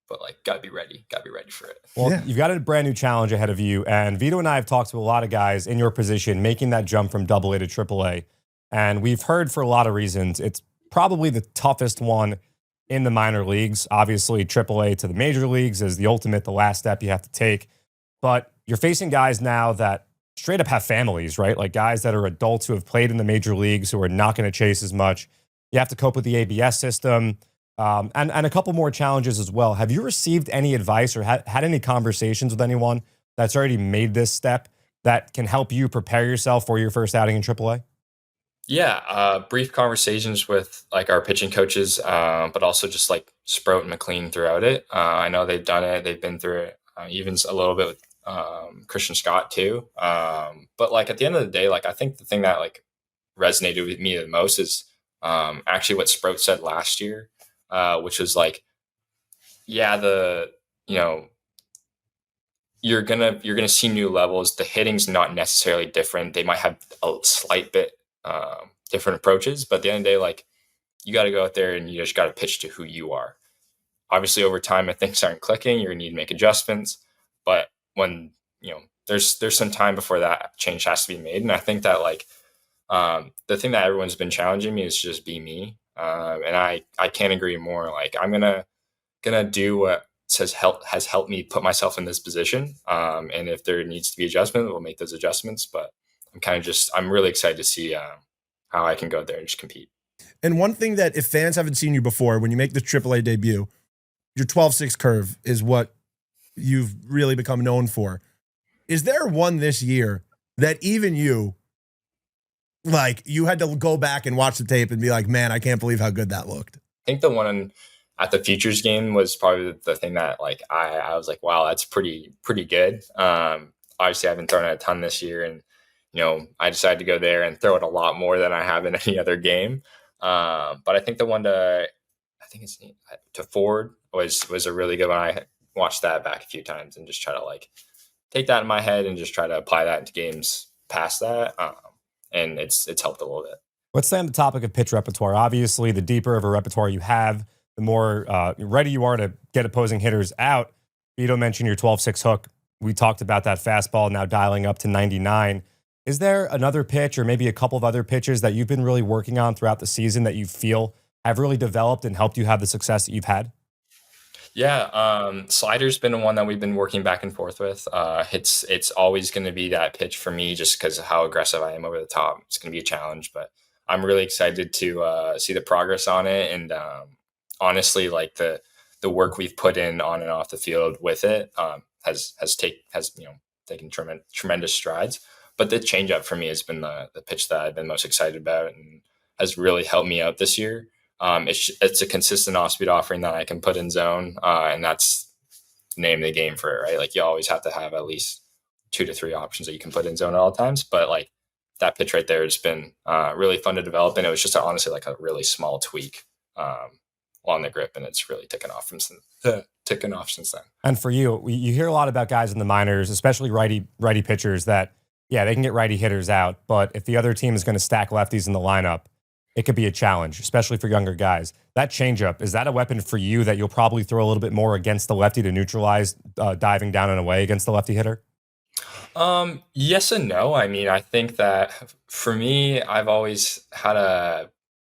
but like, gotta be ready for it. Well, You've got a brand new challenge ahead of you, and Vito and I have talked to a lot of guys in your position making that jump from AA to AAA, and we've heard for a lot of reasons it's probably the toughest one in the minor leagues. Obviously, AAA to the major leagues is the ultimate, the last step you have to take. But you're facing guys now that straight up have families, right? Like guys that are adults who have played in the major leagues who are not going to chase as much. You have to cope with the ABS system, and a couple more challenges as well. Have you received any advice or had any conversations with anyone that's already made this step that can help you prepare yourself for your first outing in AAA? Yeah, brief conversations with like our pitching coaches, but also just like Sproat and McLean throughout it. I know they've done it. They've been through it, even a little bit with Christian Scott too. But like at the end of the day, like I think the thing that like resonated with me the most is actually what Sproat said last year, which was like, yeah, you're gonna see new levels. The hitting's not necessarily different. They might have a slight bit different approaches, but at the end of the day, like you got to go out there and you just got to pitch to who you are. Obviously, over time, if things aren't clicking, you're gonna need to make adjustments. But when there's some time before that change has to be made, and I think that like the thing that everyone's been challenging me is just be me, and I can't agree more. Like I'm gonna do what has helped me put myself in this position, and if there needs to be adjustment, we'll make those adjustments. But I'm really excited to see how I can go there and just compete. And one thing that if fans haven't seen you before, when you make the AAA debut, your 12-6 curve is what you've really become known for. Is there one this year that even you Like, you had to go back and watch the tape and be like, man, I can't believe how good that looked. I think the one at the Futures game was probably the thing that like I was like, wow, that's pretty good. Obviously, I haven't thrown it a ton this year, and I decided to go there and throw it a lot more than I have in any other game. But I think the one I think it's to Ford was a really good one. I watched that back a few times and just try to like take that in my head and just try to apply that into games past that. And it's helped a little bit. Let's stay on the topic of pitch repertoire. Obviously, the deeper of a repertoire you have, the more ready you are to get opposing hitters out. Vito mentioned your 12-6 hook. We talked about that fastball now dialing up to 99. Is there another pitch or maybe a couple of other pitches that you've been really working on throughout the season that you feel have really developed and helped you have the success that you've had? Yeah, slider's been one that we've been working back and forth with. It's always going to be that pitch for me just because of how aggressive I am over the top. It's going to be a challenge, but I'm really excited to see the progress on it. And honestly, like the work we've put in on and off the field with it has taken tremendous strides. But the changeup for me has been the pitch that I've been most excited about and has really helped me out this year. It's a consistent off-speed offering that I can put in zone, and that's the name of the game for it, right? Like you always have to have at least 2 to 3 options that you can put in zone at all times. But like that pitch right there has been really fun to develop, and it was just honestly like a really small tweak on the grip, and it's really taken off since then. And for you hear a lot about guys in the minors, especially righty pitchers, that they can get righty hitters out, but if the other team is going to stack lefties in the lineup, it could be a challenge, especially for younger guys. That changeup, is that a weapon for you that you'll probably throw a little bit more against the lefty to neutralize diving down and away against the lefty hitter? Yes and no. I mean, I think that for me, I've always had a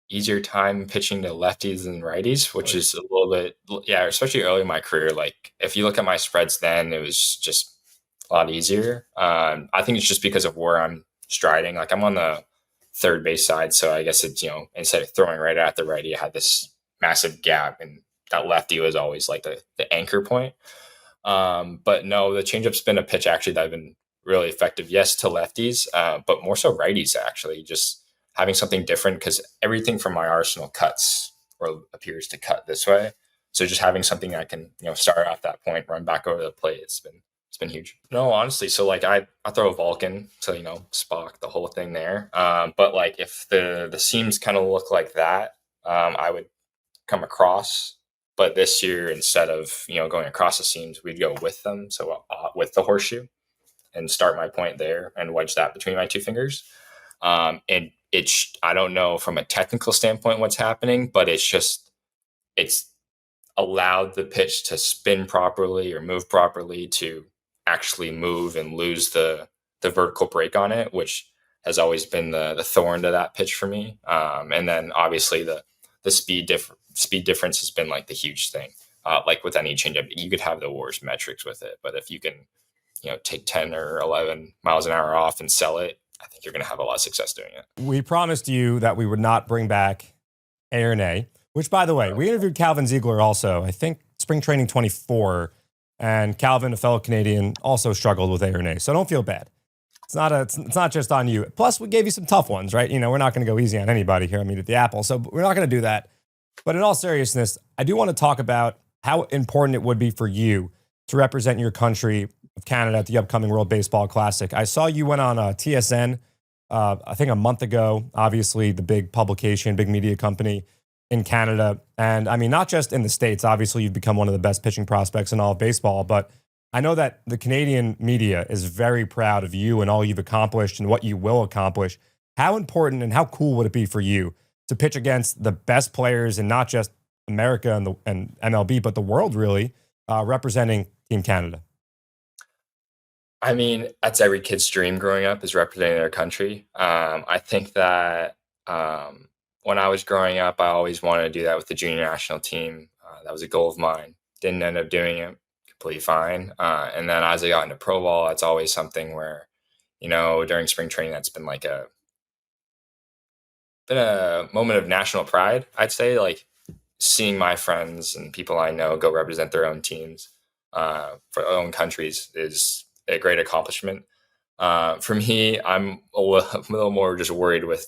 easier time pitching to lefties than righties, which is a little bit, especially early in my career. Like if you look at my spreads then, it was just a lot easier. I think it's just because of where I'm striding. Like I'm on the third base side, so I guess it's instead of throwing right at the righty, I had this massive gap, and that lefty was always like the anchor point. But no, the changeup's been a pitch actually that I've been really effective. Yes, to lefties, but more so righties actually. Just having something different because everything from my arsenal cuts or appears to cut this way. So just having something I can start off that point, run back over the plate. It's been huge. No, honestly. So like I throw a Vulcan, so Spock, the whole thing there. But like if the seams kind of look like that, I would come across. But this year, instead of going across the seams, we'd go with them. So with the horseshoe, and start my point there and wedge that between my 2 fingers. And I don't know from a technical standpoint what's happening, but it's allowed the pitch to spin properly or move properly to actually move and lose the vertical break on it, which has always been the thorn to that pitch for me. And then obviously the speed difference has been like the huge thing. Like with any changeup, you could have the worst metrics with it, but if you can, take 10 or 11 miles an hour off and sell it, I think you're going to have a lot of success doing it. We promised you that we would not bring back A, which, by the way, we interviewed Calvin Ziegler also, I think spring training 24, and Calvin, a fellow Canadian, also struggled with A. So don't feel bad. It's not just on you. Plus, we gave you some tough ones, right? We're not going to go easy on anybody here on Meet at the Apple, so we're not going to do that. But in all seriousness, I do want to talk about how important it would be for you to represent your country of Canada at the upcoming World Baseball Classic. I saw you went on TSN, I think a month ago, obviously the big publication, big media company in Canada. And I mean, not just in the States, obviously you've become one of the best pitching prospects in all of baseball, but I know that the Canadian media is very proud of you and all you've accomplished and what you will accomplish. How important and how cool would it be for you to pitch against the best players in not just America and MLB, but the world really, representing Team Canada? I mean, that's every kid's dream growing up, is representing their country. I think that when I was growing up, I always wanted to do that with the junior national team. That was a goal of mine. Didn't end up doing it. Completely fine. And then as I got into pro ball, it's always something where, during spring training, that's been like been a moment of national pride, I'd say. Like seeing my friends and people I know go represent their own teams for their own countries is a great accomplishment. For me, I'm a little more just worried with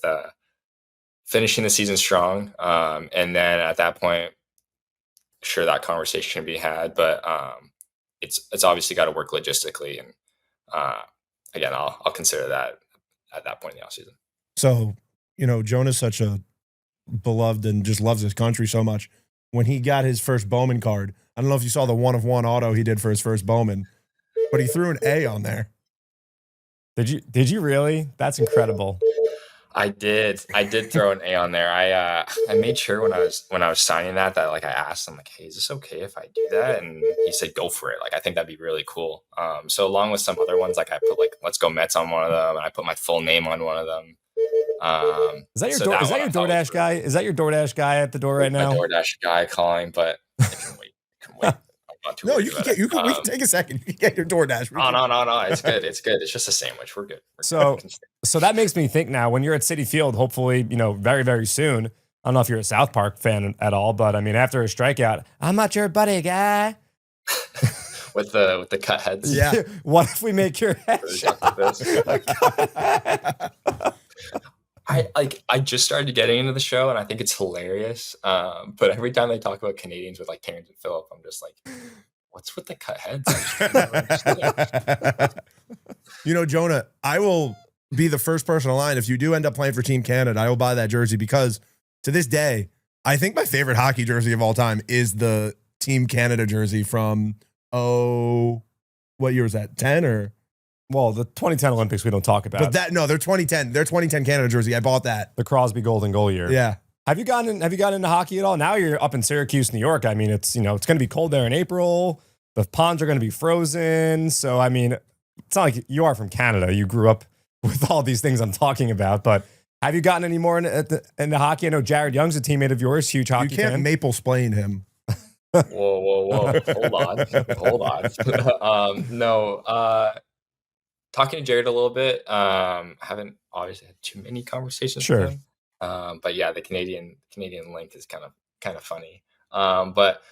finishing the season strong, and then at that point, sure, that conversation can be had, but it's obviously got to work logistically, and again, I'll consider that at that point in the offseason. So, Jonah's such a beloved and just loves his country so much. When he got his first Bowman card, I don't know if you saw the 1-of-1 auto he did for his first Bowman, but he threw an A on there. Did you really? That's incredible. I did throw an A on there. I made sure when I was signing that like I asked him like, hey, is this okay if I do that? And he said, go for it. Like, I think that'd be really cool. So along with some other ones, like I put like Let's Go Mets on one of them, and I put my full name on one of them. Is that your DoorDash guy? Is that your DoorDash guy at the door right now? My DoorDash guy calling, but I can wait. No, we can take a second. You can get your DoorDash. No. It's good. It's just a sandwich. We're good. So that makes me think now, when you're at Citi Field, hopefully, very, very soon. I don't know if you're a South Park fan at all, but I mean, after a strikeout, I'm not your buddy, guy. with the cut heads. Yeah. What if we make your head I just started getting into the show, and I think it's hilarious. But every time they talk about Canadians with like Terrence and Phillip, I'm just like, what's with the cut heads? Jonah, I will be the first person aligned. If you do end up playing for Team Canada, I will buy that jersey, because to this day, I think my favorite hockey jersey of all time is the Team Canada jersey from, what year was that? 10 or? Well, the 2010 Olympics we don't talk about. But their 2010 Canada jersey. I bought that. The Crosby golden goal year. Yeah. Have you gotten into hockey at all? Now you're up in Syracuse, New York. I mean, it's going to be cold there in April. The ponds are going to be frozen. So, I mean, it's not like you are from Canada. You grew up with all these things I'm talking about. But have you gotten any more into hockey? I know Jared Young's a teammate of yours, huge hockey fan. You can't maple splain him. Whoa. Hold on. No. Talking to Jared a little bit. Haven't obviously had too many conversations with him. But yeah, the Canadian link is kind of funny. But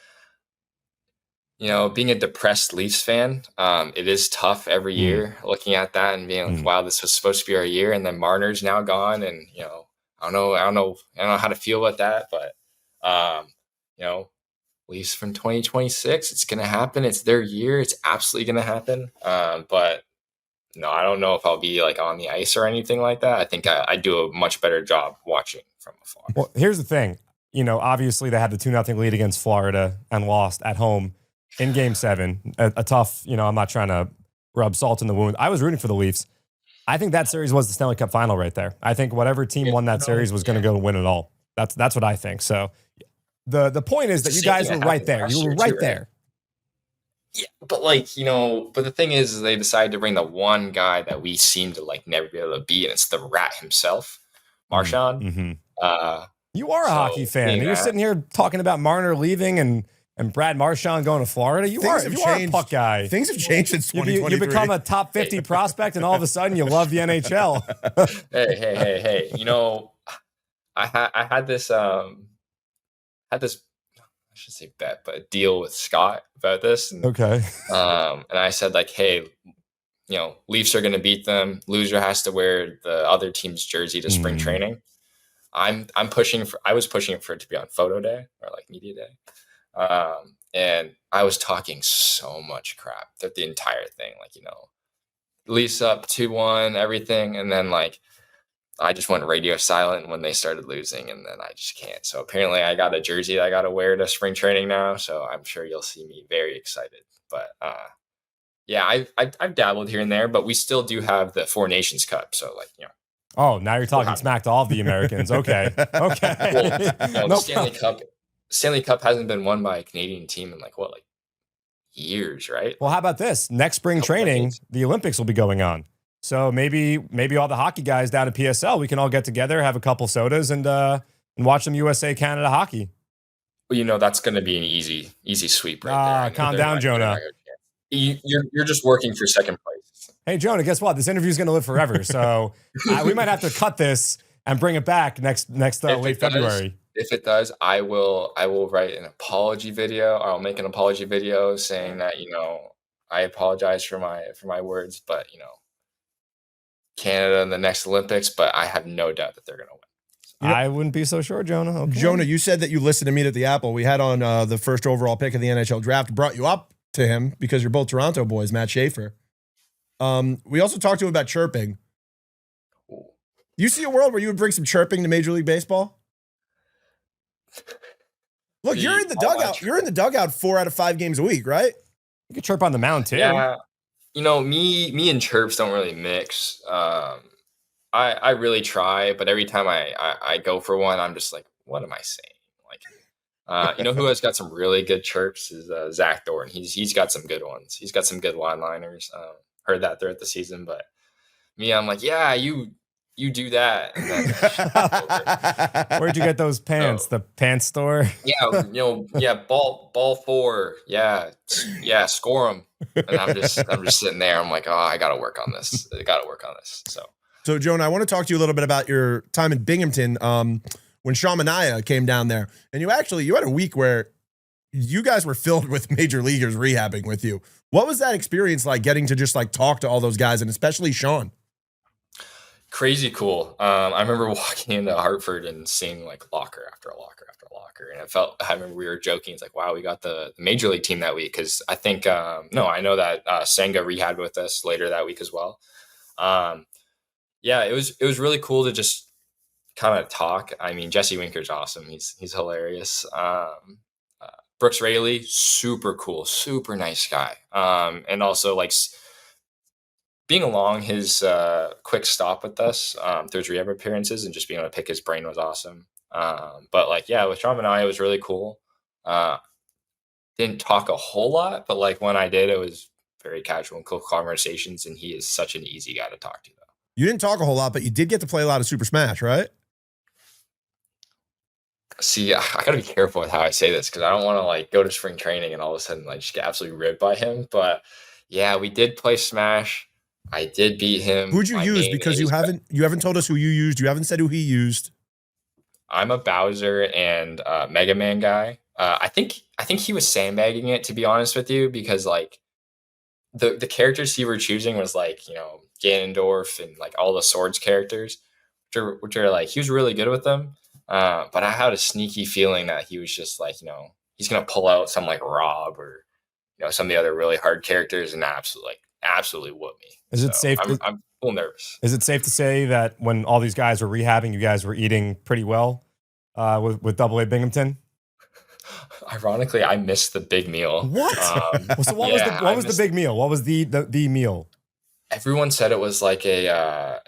being a depressed Leafs fan, it is tough every year looking at that and being like, wow, this was supposed to be our year, and then Marner's now gone, and I don't know how to feel about that, but Leafs from 2026, it's gonna happen. It's their year. It's absolutely gonna happen. But no, I don't know if I'll be like on the ice or anything like that. I think I do a much better job watching from afar. Well, here's the thing. Obviously they had the 2-0 lead against Florida and lost at home in Game 7. A tough, I'm not trying to rub salt in the wound. I was rooting for the Leafs. I think that series was the Stanley Cup final right there. I think whatever team won that series was going to go win it all. That's what I think. So the point is that you guys were right there. You were right there. Yeah, but but the thing is they decided to bring the one guy that we seem to never be able to beat, and it's the rat himself, Marchand. Mm-hmm. You are a hockey fan. You're sitting here talking about Marner leaving and Brad Marchand going to Florida. You are a puck guy. Things have changed since 2023. You become a top 50 prospect, and all of a sudden you love the NHL. Hey. I had this I should say bet, but deal with Scott about this. And, okay. And I said hey, Leafs are going to beat them. Loser has to wear the other team's jersey to spring training. I was pushing for it to be on photo day or media day. And I was talking so much crap that the entire thing, Leafs up 2-1, everything. And then I just went radio silent when they started losing, and then I just can't. So apparently I got a jersey that I got to wear to spring training now. So I'm sure you'll see me very excited. But yeah, I've dabbled here and there, but we still do have the Four Nations Cup. So Oh, now you're talking smack to all of the Americans. Okay. Okay. Well, the Stanley Cup hasn't been won by a Canadian team in years, right? Well, how about this? Next spring training, the Olympics will be going on. So maybe all the hockey guys down at PSL, we can all get together, have a couple sodas, and watch some USA Canada hockey. Well, that's going to be an easy sweep right there. Calm down, Jonah. You're just working for second place. Hey, Jonah, guess what? This interview is going to live forever. So we might have to cut this and bring it back next late February. If it does, I will write an apology video, or I'll make an apology video saying that I apologize for my words, but Canada in the next Olympics, but I have no doubt that they're going to win. I wouldn't be so sure, Jonah. Okay. Jonah, you said that you listened to Meet at the Apple. We had on the first overall pick of the NHL draft, brought you up to him because you're both Toronto boys, Matt Schaefer. We also talked to him about chirping. You see a world where you would bring some chirping to Major League Baseball? Look, you're in the dugout. You're in the dugout 4 out of 5 games a week, right? You could chirp on the mound too. Yeah, me and chirps don't really mix. I really try, but every time I go for one, I'm just like, what am I saying? Like, who has got some really good chirps is Zach Thornton. He's got some good ones. He's got some good one-liners. Heard that throughout the season, but me, I'm like, yeah, you do that. And then, Where'd you get those pants? The pants store? Yeah, ball 4. Yeah, score them. And I'm just sitting there. I'm like, oh, I got to work on this. So, Jonah, I want to talk to you a little bit about your time in Binghamton when Sean Manaea came down there. And you had a week where you guys were filled with major leaguers rehabbing with you. What was that experience like, getting to just like talk to all those guys, and especially Sean? Crazy cool. I remember walking into Hartford and seeing like locker after locker after locker. And I remember we were joking. It's like, wow, we got the major league team that week. Cause I think, I know that Senga rehabbed with us later that week as well. It was really cool to just kind of talk. I mean, Jesse Winker's awesome. He's hilarious. Brooks Raley, super cool, super nice guy. And also like being along his quick stop with us through his rehab appearances and just being able to pick his brain was awesome. With Sean Manaea, it was really cool. Didn't talk a whole lot, but like when I did, it was very casual and cool conversations, and he is such an easy guy to talk to, though. You didn't talk a whole lot, but you did get to play a lot of Super Smash, right? See, I gotta be careful with how I say this because I don't want to like go to spring training and all of a sudden like just get absolutely ripped by him. But yeah, we did play Smash. I did beat him. Who'd you use? Because you haven't told us who you used. You haven't said who he used. I'm a Bowser and Mega Man guy. I think he was sandbagging it, to be honest with you, because like the characters he were choosing was like, Ganondorf and like all the Swords characters, which are like, he was really good with them. But I had a sneaky feeling that he was just like, he's gonna pull out some like Rob or some of the other really hard characters and absolutely whoop me. Is it safe? I'm a little nervous. Is it safe to say that when all these guys were rehabbing, you guys were eating pretty well with AA Binghamton? Ironically, I missed the big meal. What? So what was the big meal? What was the meal? Everyone said it was like it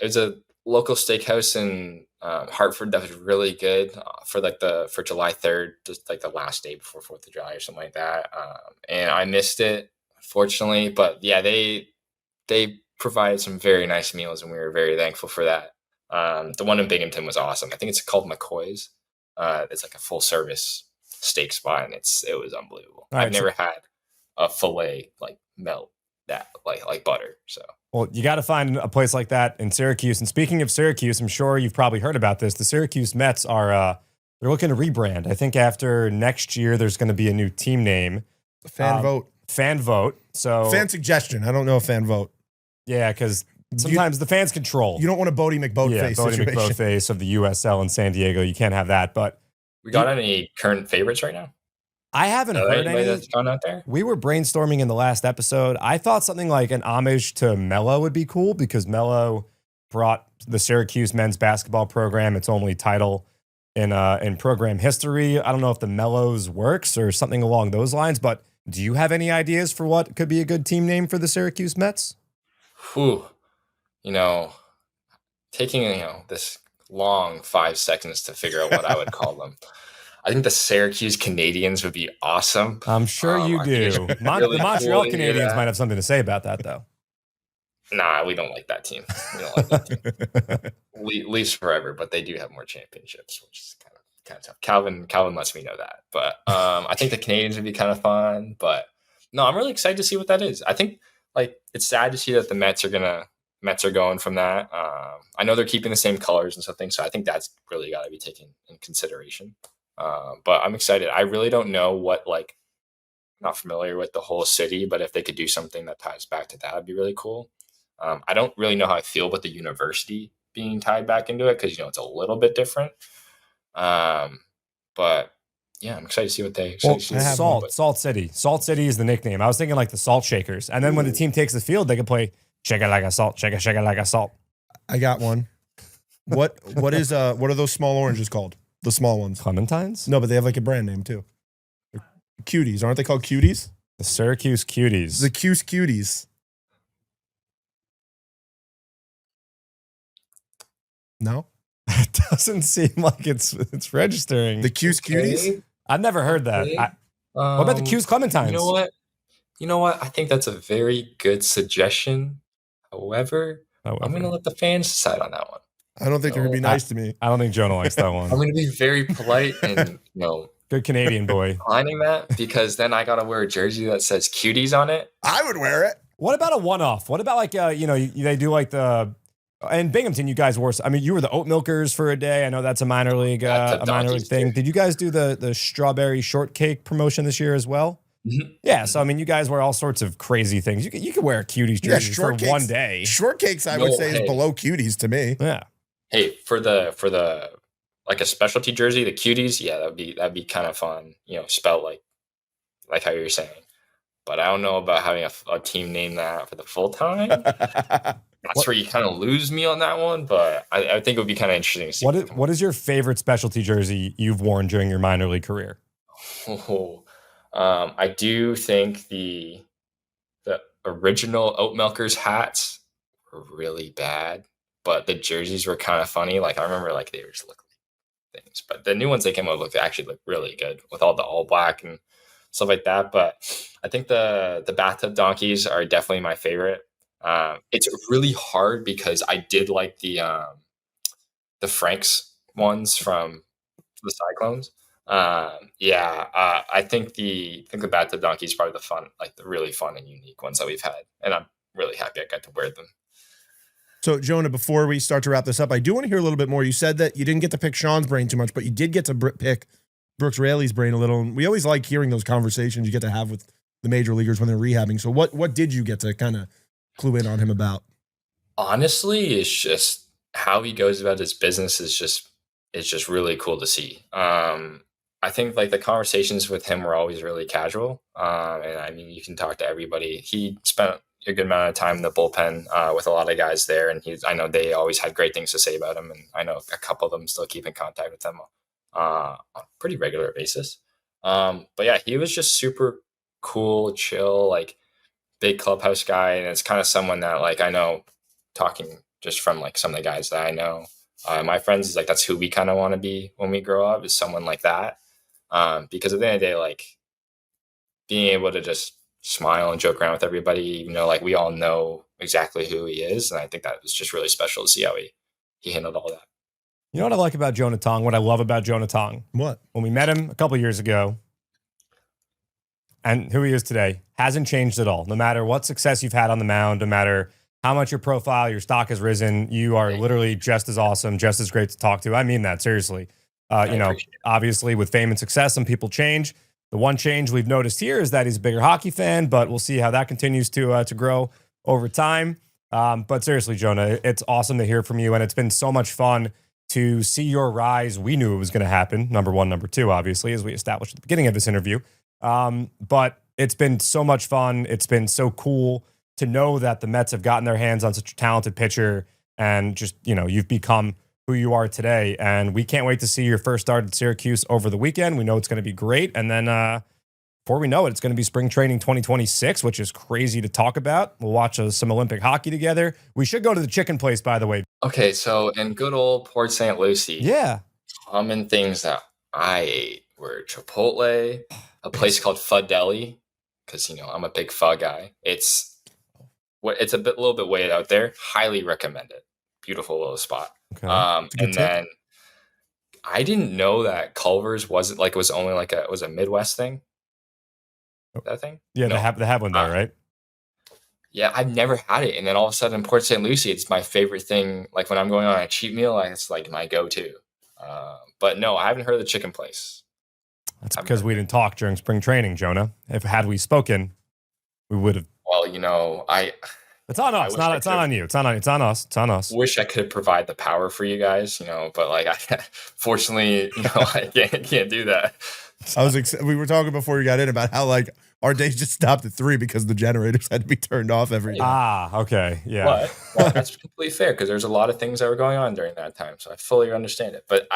was a local steakhouse in Hartford that was really good for July 3rd, just like the last day before 4th of July or something like that. And I missed it, unfortunately. But yeah, they provided some very nice meals, and we were very thankful for that. The one in Binghamton was awesome. I think it's called McCoy's. It's like a full service steak spot, and it was unbelievable. Right, I've never had a fillet like melt that like butter. So. Well, you got to find a place like that in Syracuse. And speaking of Syracuse, I'm sure you've probably heard about this. The Syracuse Mets are they're looking to rebrand. I think after next year, there's going to be a new team name. Fan vote. Fan vote. So fan suggestion. I don't know a fan vote. Yeah, because sometimes the fans control. You don't want a Bodie McBoatface situation. Bodie McBoatface of the USL in San Diego. You can't have that. But we got any current favorites right now? I haven't heard any. That's gone out there? We were brainstorming in the last episode. I thought something like an homage to Melo would be cool because Melo brought the Syracuse men's basketball program its only title in program history. I don't know if the Melos works or something along those lines, but do you have any ideas for what could be a good team name for the Syracuse Mets? Whew. Taking this long 5 seconds to figure out what I would call them. I think the Syracuse Canadians would be awesome. I'm sure you do. The Montreal Canadiens might have something to say about that, though. Nah, we don't like that team. We don't like that team. Leafs forever, but they do have more championships, which is kind of tough. Calvin lets me know that. But I think the Canadians would be kind of fun. But no, I'm really excited to see what that is. I think it's sad to see that the Mets are going from that. I know they're keeping the same colors and something, so I think that's really got to be taken in consideration. But I'm excited. I really don't know not familiar with the whole city, but if they could do something that ties back to that, it'd be really cool. I don't really know how I feel about the university being tied back into it because, it's a little bit different. But yeah, I'm excited to see what they. Salt City. Salt City is the nickname. I was thinking like the Salt Shakers, and then when the team takes the field, they can play shake it like a salt, shake it like a salt. I got one. What are those small oranges called? The small ones. Clementines? No, but they have like a brand name too. Cuties, aren't they called cuties? The Syracuse Cuties. The Cuse Cuties. No? It doesn't seem like it's registering. The Cuse Cuties? I've never heard that. What about the Cuse Clementines? You know what? I think that's a very good suggestion. However, I'm going to let the fans decide on that one. I don't think they're going to be nice to me. I don't think Jonah likes that one. I'm going to be very polite and, good Canadian boy. Declining that because then I got to wear a jersey that says cuties on it. I would wear it. What about a one-off? What about like, they do like the, in Binghamton, you guys were, you were the Oat Milkers for a day. I know that's a minor league thing. Did you guys do the strawberry shortcake promotion this year as well? Mm-hmm. Yeah, so you guys wear all sorts of crazy things. You could wear a cuties jersey for one day. Shortcakes, I would say, is below cuties to me. Yeah. Hey, for the like a specialty jersey, the cuties, yeah, that'd be kind of fun. Spelled like how you're saying. But I don't know about having a team name that for the full time. That's where you kind of lose me on that one. But I think it would be kind of interesting to see. What is your favorite specialty jersey you've worn during your minor league career? I do think the original Oat Milkers hats were really bad, but the jerseys were kind of funny. Like I remember, like they were just looking like things, but the new ones they came out with actually look really good with all the all black and stuff like that. But I think the bathtub donkeys are definitely my favorite. It's really hard because I did like the Franks ones from the Cyclones. I think the bathtub donkey is probably the really fun and unique ones that we've had, and I'm really happy I got to wear them. So Jonah, before we start to wrap this up, I do want to hear a little bit more. You said that you didn't get to pick Sean's brain too much, but you did get to pick Brooks Raley's brain a little. And we always like hearing those conversations you get to have with the major leaguers when they're rehabbing. So what did you get to kind of clue in on him about? Honestly, it's just how he goes about his business is just really cool to see. I think like the conversations with him were always really casual. And you can talk to everybody. He spent a good amount of time in the bullpen with a lot of guys there. And I know they always had great things to say about him. And I know a couple of them still keep in contact with them on a pretty regular basis. But yeah, he was just super cool, chill, like big clubhouse guy. And it's kind of someone that like, I know talking just from like some of the guys that I know, my friends is like, that's who we kind of want to be when we grow up, is someone like that. Because at the end of the day, like being able to just smile and joke around with everybody, like we all know exactly who he is. And I think that was just really special to see how he handled all that. You know what I like about Jonah Tong? What I love about Jonah Tong? What? When we met him a couple years ago and who he is today hasn't changed at all. No matter what success you've had on the mound, no matter how much your profile, your stock has risen, you are literally just as awesome, just as great to talk to. I mean that, seriously. Obviously with fame and success, some people change. The one change we've noticed here is that he's a bigger hockey fan, but we'll see how that continues to grow over time. But seriously, Jonah, it's awesome to hear from you, and it's been so much fun to see your rise. We knew it was going to happen. Number one, number two, obviously, as we established at the beginning of this interview. But it's been so much fun. It's been so cool to know that the Mets have gotten their hands on such a talented pitcher, and just, you've become who you are today. And we can't wait to see your first start at Syracuse over the weekend. We know it's going to be great. And then before we know it, it's going to be spring training 2026, which is crazy to talk about. We'll watch some Olympic hockey together. We should go to the chicken place, by the way. Okay, so in good old Port St. Lucie, yeah, common things that I ate were Chipotle, a place called Pho Deli, because I'm a big pho guy. It's a little bit way out there. Highly recommend it. Beautiful little spot. Okay. And then I didn't know that Culver's was only like a Midwest thing. That thing? Yeah, no. they have one there, right? Yeah, I've never had it. And then all of a sudden in Port St. Lucie, it's my favorite thing. Like when I'm going on a cheat meal, it's like my go-to. But no, I haven't heard of the chicken place. That's because we didn't talk during spring training, Jonah. Had we spoken, we would have. Well, It's on us. It's not on you. It's on us. It's on us. Wish I could provide the power for you guys, but like, fortunately, I can't do that. We were talking before you got in about how like our days just stopped at 3 because the generators had to be turned off every day. Okay. Yeah. But that's completely fair because there's a lot of things that were going on during that time. So I fully understand it. But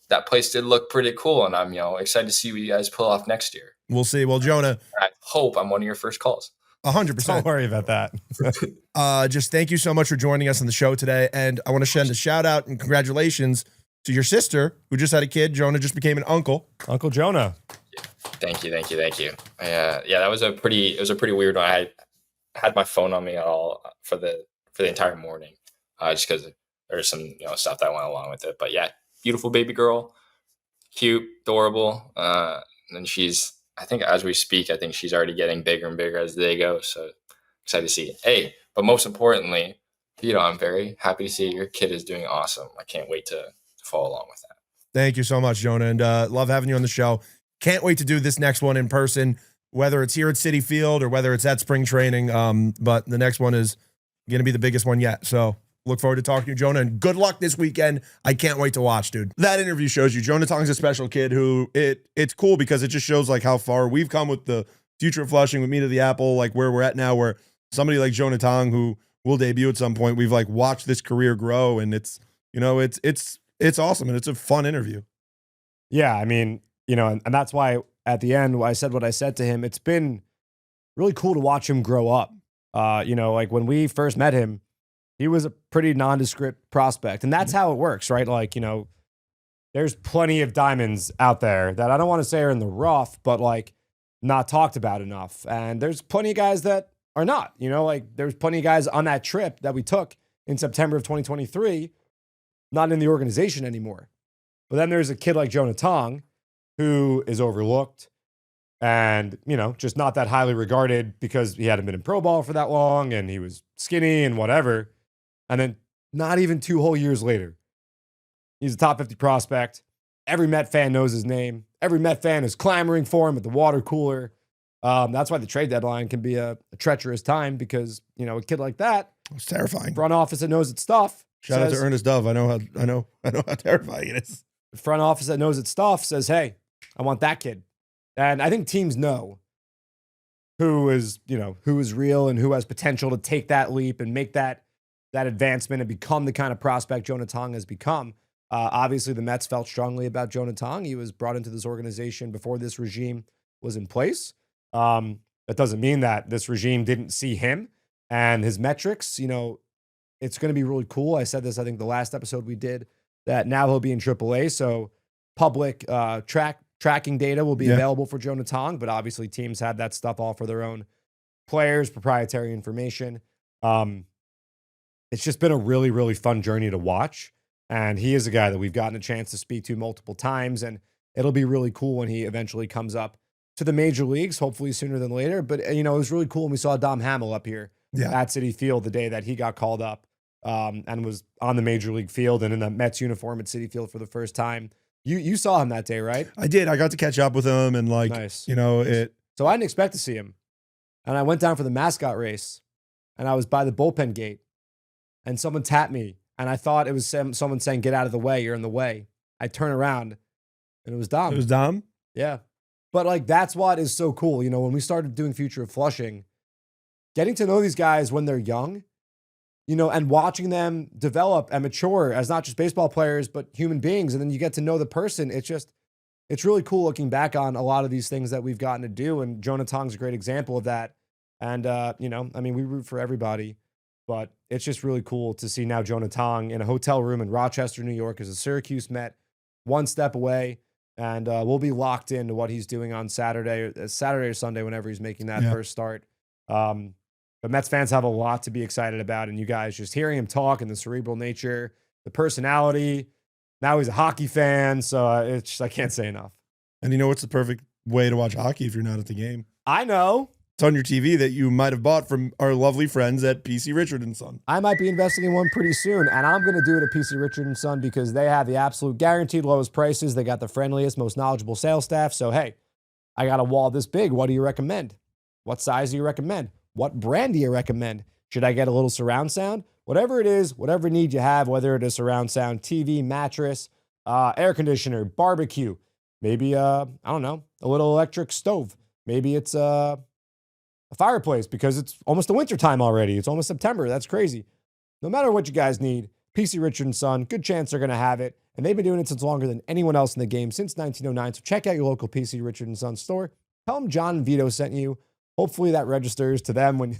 that place did look pretty cool. And I'm, excited to see what you guys pull off next year. We'll see. Well, Jonah, I hope I'm one of your first calls. 100%. Don't worry about that. Just thank you so much for joining us on the show today. And I want to send a shout out and congratulations to your sister who just had a kid. Jonah just became an uncle. Uncle Jonah. Yeah. Thank you. That was a pretty weird one. I had my phone on me at all for the entire morning, just because there's some stuff that went along with it. But yeah, beautiful baby girl, cute, adorable. And she's, I think as we speak, I think she's already getting bigger and bigger as the day goes. So excited to see it. Hey, but most importantly, I'm very happy to see your kid is doing awesome. I can't wait to follow along with that. Thank you so much, Jonah, and love having you on the show. Can't wait to do this next one in person, whether it's here at Citi Field or whether it's at spring training. But the next one is going to be the biggest one yet. So look forward to talking to you, Jonah, and good luck this weekend. I can't wait to watch, dude. That interview shows you Jonah Tong's a special kid who it's cool because it just shows like how far we've come with the future of Flushing, with Me to the Apple, like where we're at now, where somebody like Jonah Tong, who will debut at some point, we've like watched this career grow, and it's awesome, and it's a fun interview. Yeah, I mean, and that's why at the end I said what I said to him. It's been really cool to watch him grow up. Like when we first met him, he was a pretty nondescript prospect, and that's how it works, right? Like, there's plenty of diamonds out there that I don't want to say are in the rough, but like not talked about enough. And there's plenty of guys that are not, like there's plenty of guys on that trip that we took in September of 2023, not in the organization anymore. But then there's a kid like Jonah Tong who is overlooked and, just not that highly regarded because he hadn't been in pro ball for that long and he was skinny and whatever. And then not even 2 whole years later, he's a top 50 prospect. Every Met fan knows his name. Every Met fan is clamoring for him at the water cooler. That's why the trade deadline can be a treacherous time because, a kid like that, it's terrifying. Front office that knows its stuff. Shout out to Ernest Dove. I know how terrifying it is. The front office that knows its stuff says, hey, I want that kid. And I think teams know who is real and who has potential to take that leap and make that advancement and become the kind of prospect Jonah Tong has become. Obviously, the Mets felt strongly about Jonah Tong. He was brought into this organization before this regime was in place. That doesn't mean that this regime didn't see him and his metrics. It's going to be really cool. I said this, I think, the last episode we did, that now he'll be in AAA. So public tracking data will be available for Jonah Tong, but obviously teams have that stuff all for their own players, proprietary information. It's just been a really, really fun journey to watch. And he is a guy that we've gotten a chance to speak to multiple times. And it'll be really cool when he eventually comes up to the major leagues, hopefully sooner than later. But, it was really cool when we saw Dom Hamill up here at Citi Field the day that he got called up and was on the major league field and in the Mets uniform at Citi Field for the first time. You saw him that day, right? I did. I got to catch up with him and nice. it. So I didn't expect to see him. And I went down for the mascot race and I was by the bullpen gate and someone tapped me and I thought it was someone saying, get out of the way. You're in the way. I turn around and it was Dom. It was Dom? Yeah. But that's what is so cool. When we started doing Future of Flushing, getting to know these guys when they're young, and watching them develop and mature as not just baseball players, but human beings. And then you get to know the person. It's really cool looking back on a lot of these things that we've gotten to do. And Jonah Tong's a great example of that. And, we root for everybody, but it's just really cool to see now Jonah Tong in a hotel room in Rochester, New York as a Syracuse Met, one step away. And we'll be locked into what he's doing on Saturday or Sunday, whenever he's making that first start. But Mets fans have a lot to be excited about. And you guys just hearing him talk and the cerebral nature, the personality. Now he's a hockey fan. So I can't say enough. And what's the perfect way to watch hockey if you're not at the game? I know. It's on your TV that you might have bought from our lovely friends at PC Richard & Son. I might be investing in one pretty soon, and I'm going to do it at PC Richard & Son because they have the absolute guaranteed lowest prices. They got the friendliest, most knowledgeable sales staff. So, hey, I got a wall this big. What do you recommend? What size do you recommend? What brand do you recommend? Should I get a little surround sound? Whatever it is, whatever need you have, whether it is surround sound, TV, mattress, air conditioner, barbecue, maybe, I don't know, a little electric stove. Maybe it's a fireplace because it's almost the winter time already. It's almost September. That's crazy. No matter what you guys need, PC Richard & Son, good chance they're going to have it. And they've been doing it since longer than anyone else in the game, since 1909. So check out your local PC Richard & Son store. Tell them John and Vito sent you. Hopefully that registers to them when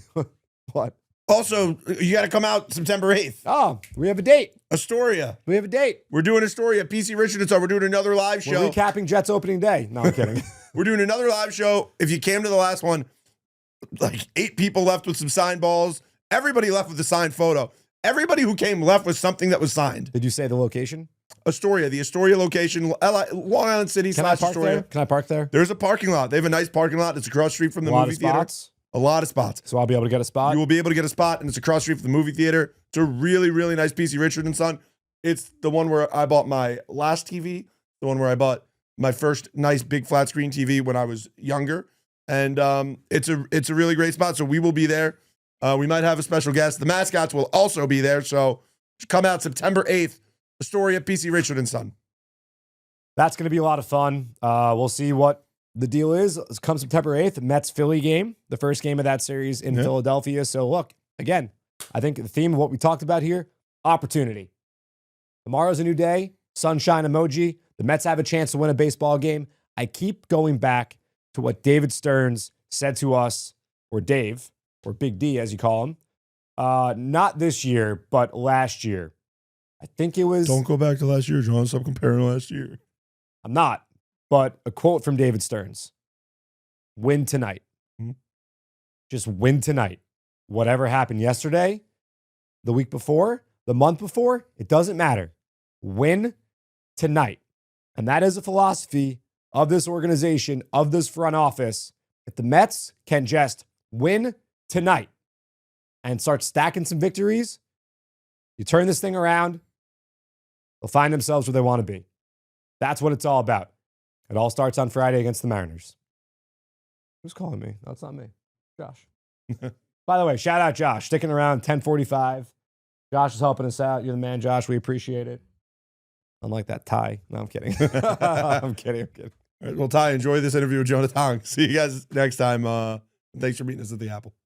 what? Also, you got to come out September 8th. Oh, we have a date. Astoria. We have a date. We're doing Astoria. PC Richard & Son. We're doing another live show. We're recapping Jett's opening day. No, I'm kidding. We're doing another live show. If you came to the last one, like 8 people left with some signed balls. Everybody left with a signed photo. Everybody who came left with something that was signed. Did you say the location? Astoria, the Astoria location, Long Island City / Astoria. Can I park there? There's a parking lot. They have a nice parking lot. It's across the street from the movie theater. A lot of spots. So I'll be able to get a spot? You will be able to get a spot, and it's across the street from the movie theater. It's a really, really nice PC Richard & Son. It's the one where I bought my last TV, the one where I bought my first nice big flat screen TV when I was younger. And it's a really great spot. So we will be there. We might have a special guest. The mascots will also be there. So come out September 8th, Astoria, PC Richard & Son. That's going to be a lot of fun. We'll see what the deal is. Come September 8th, Mets-Philly game, the first game of that series in Philadelphia. So look, again, I think the theme of what we talked about here, opportunity. Tomorrow's a new day, sunshine emoji. The Mets have a chance to win a baseball game. I keep going back to what David Stearns said to us, or Dave, or Big D as you call him, not this year, but last year. I think it was... Don't go back to last year, John. Stop comparing last year. I'm not. But a quote from David Stearns. Win tonight. Mm-hmm. Just win tonight. Whatever happened yesterday, the week before, the month before, it doesn't matter. Win tonight. And that is a philosophy of this organization, of this front office. If the Mets can just win tonight and start stacking some victories, you turn this thing around, they'll find themselves where they want to be. That's what it's all about. It all starts on Friday against the Mariners. Who's calling me? No, it's not me. Josh. By the way, shout out Josh. Sticking around 10:45. Josh is helping us out. You're the man, Josh. We appreciate it. Unlike that tie. No, I'm kidding. I'm kidding. All right, well, Ty, enjoy this interview with Jonah Tong. See you guys next time. Thanks for meeting us at the Apple.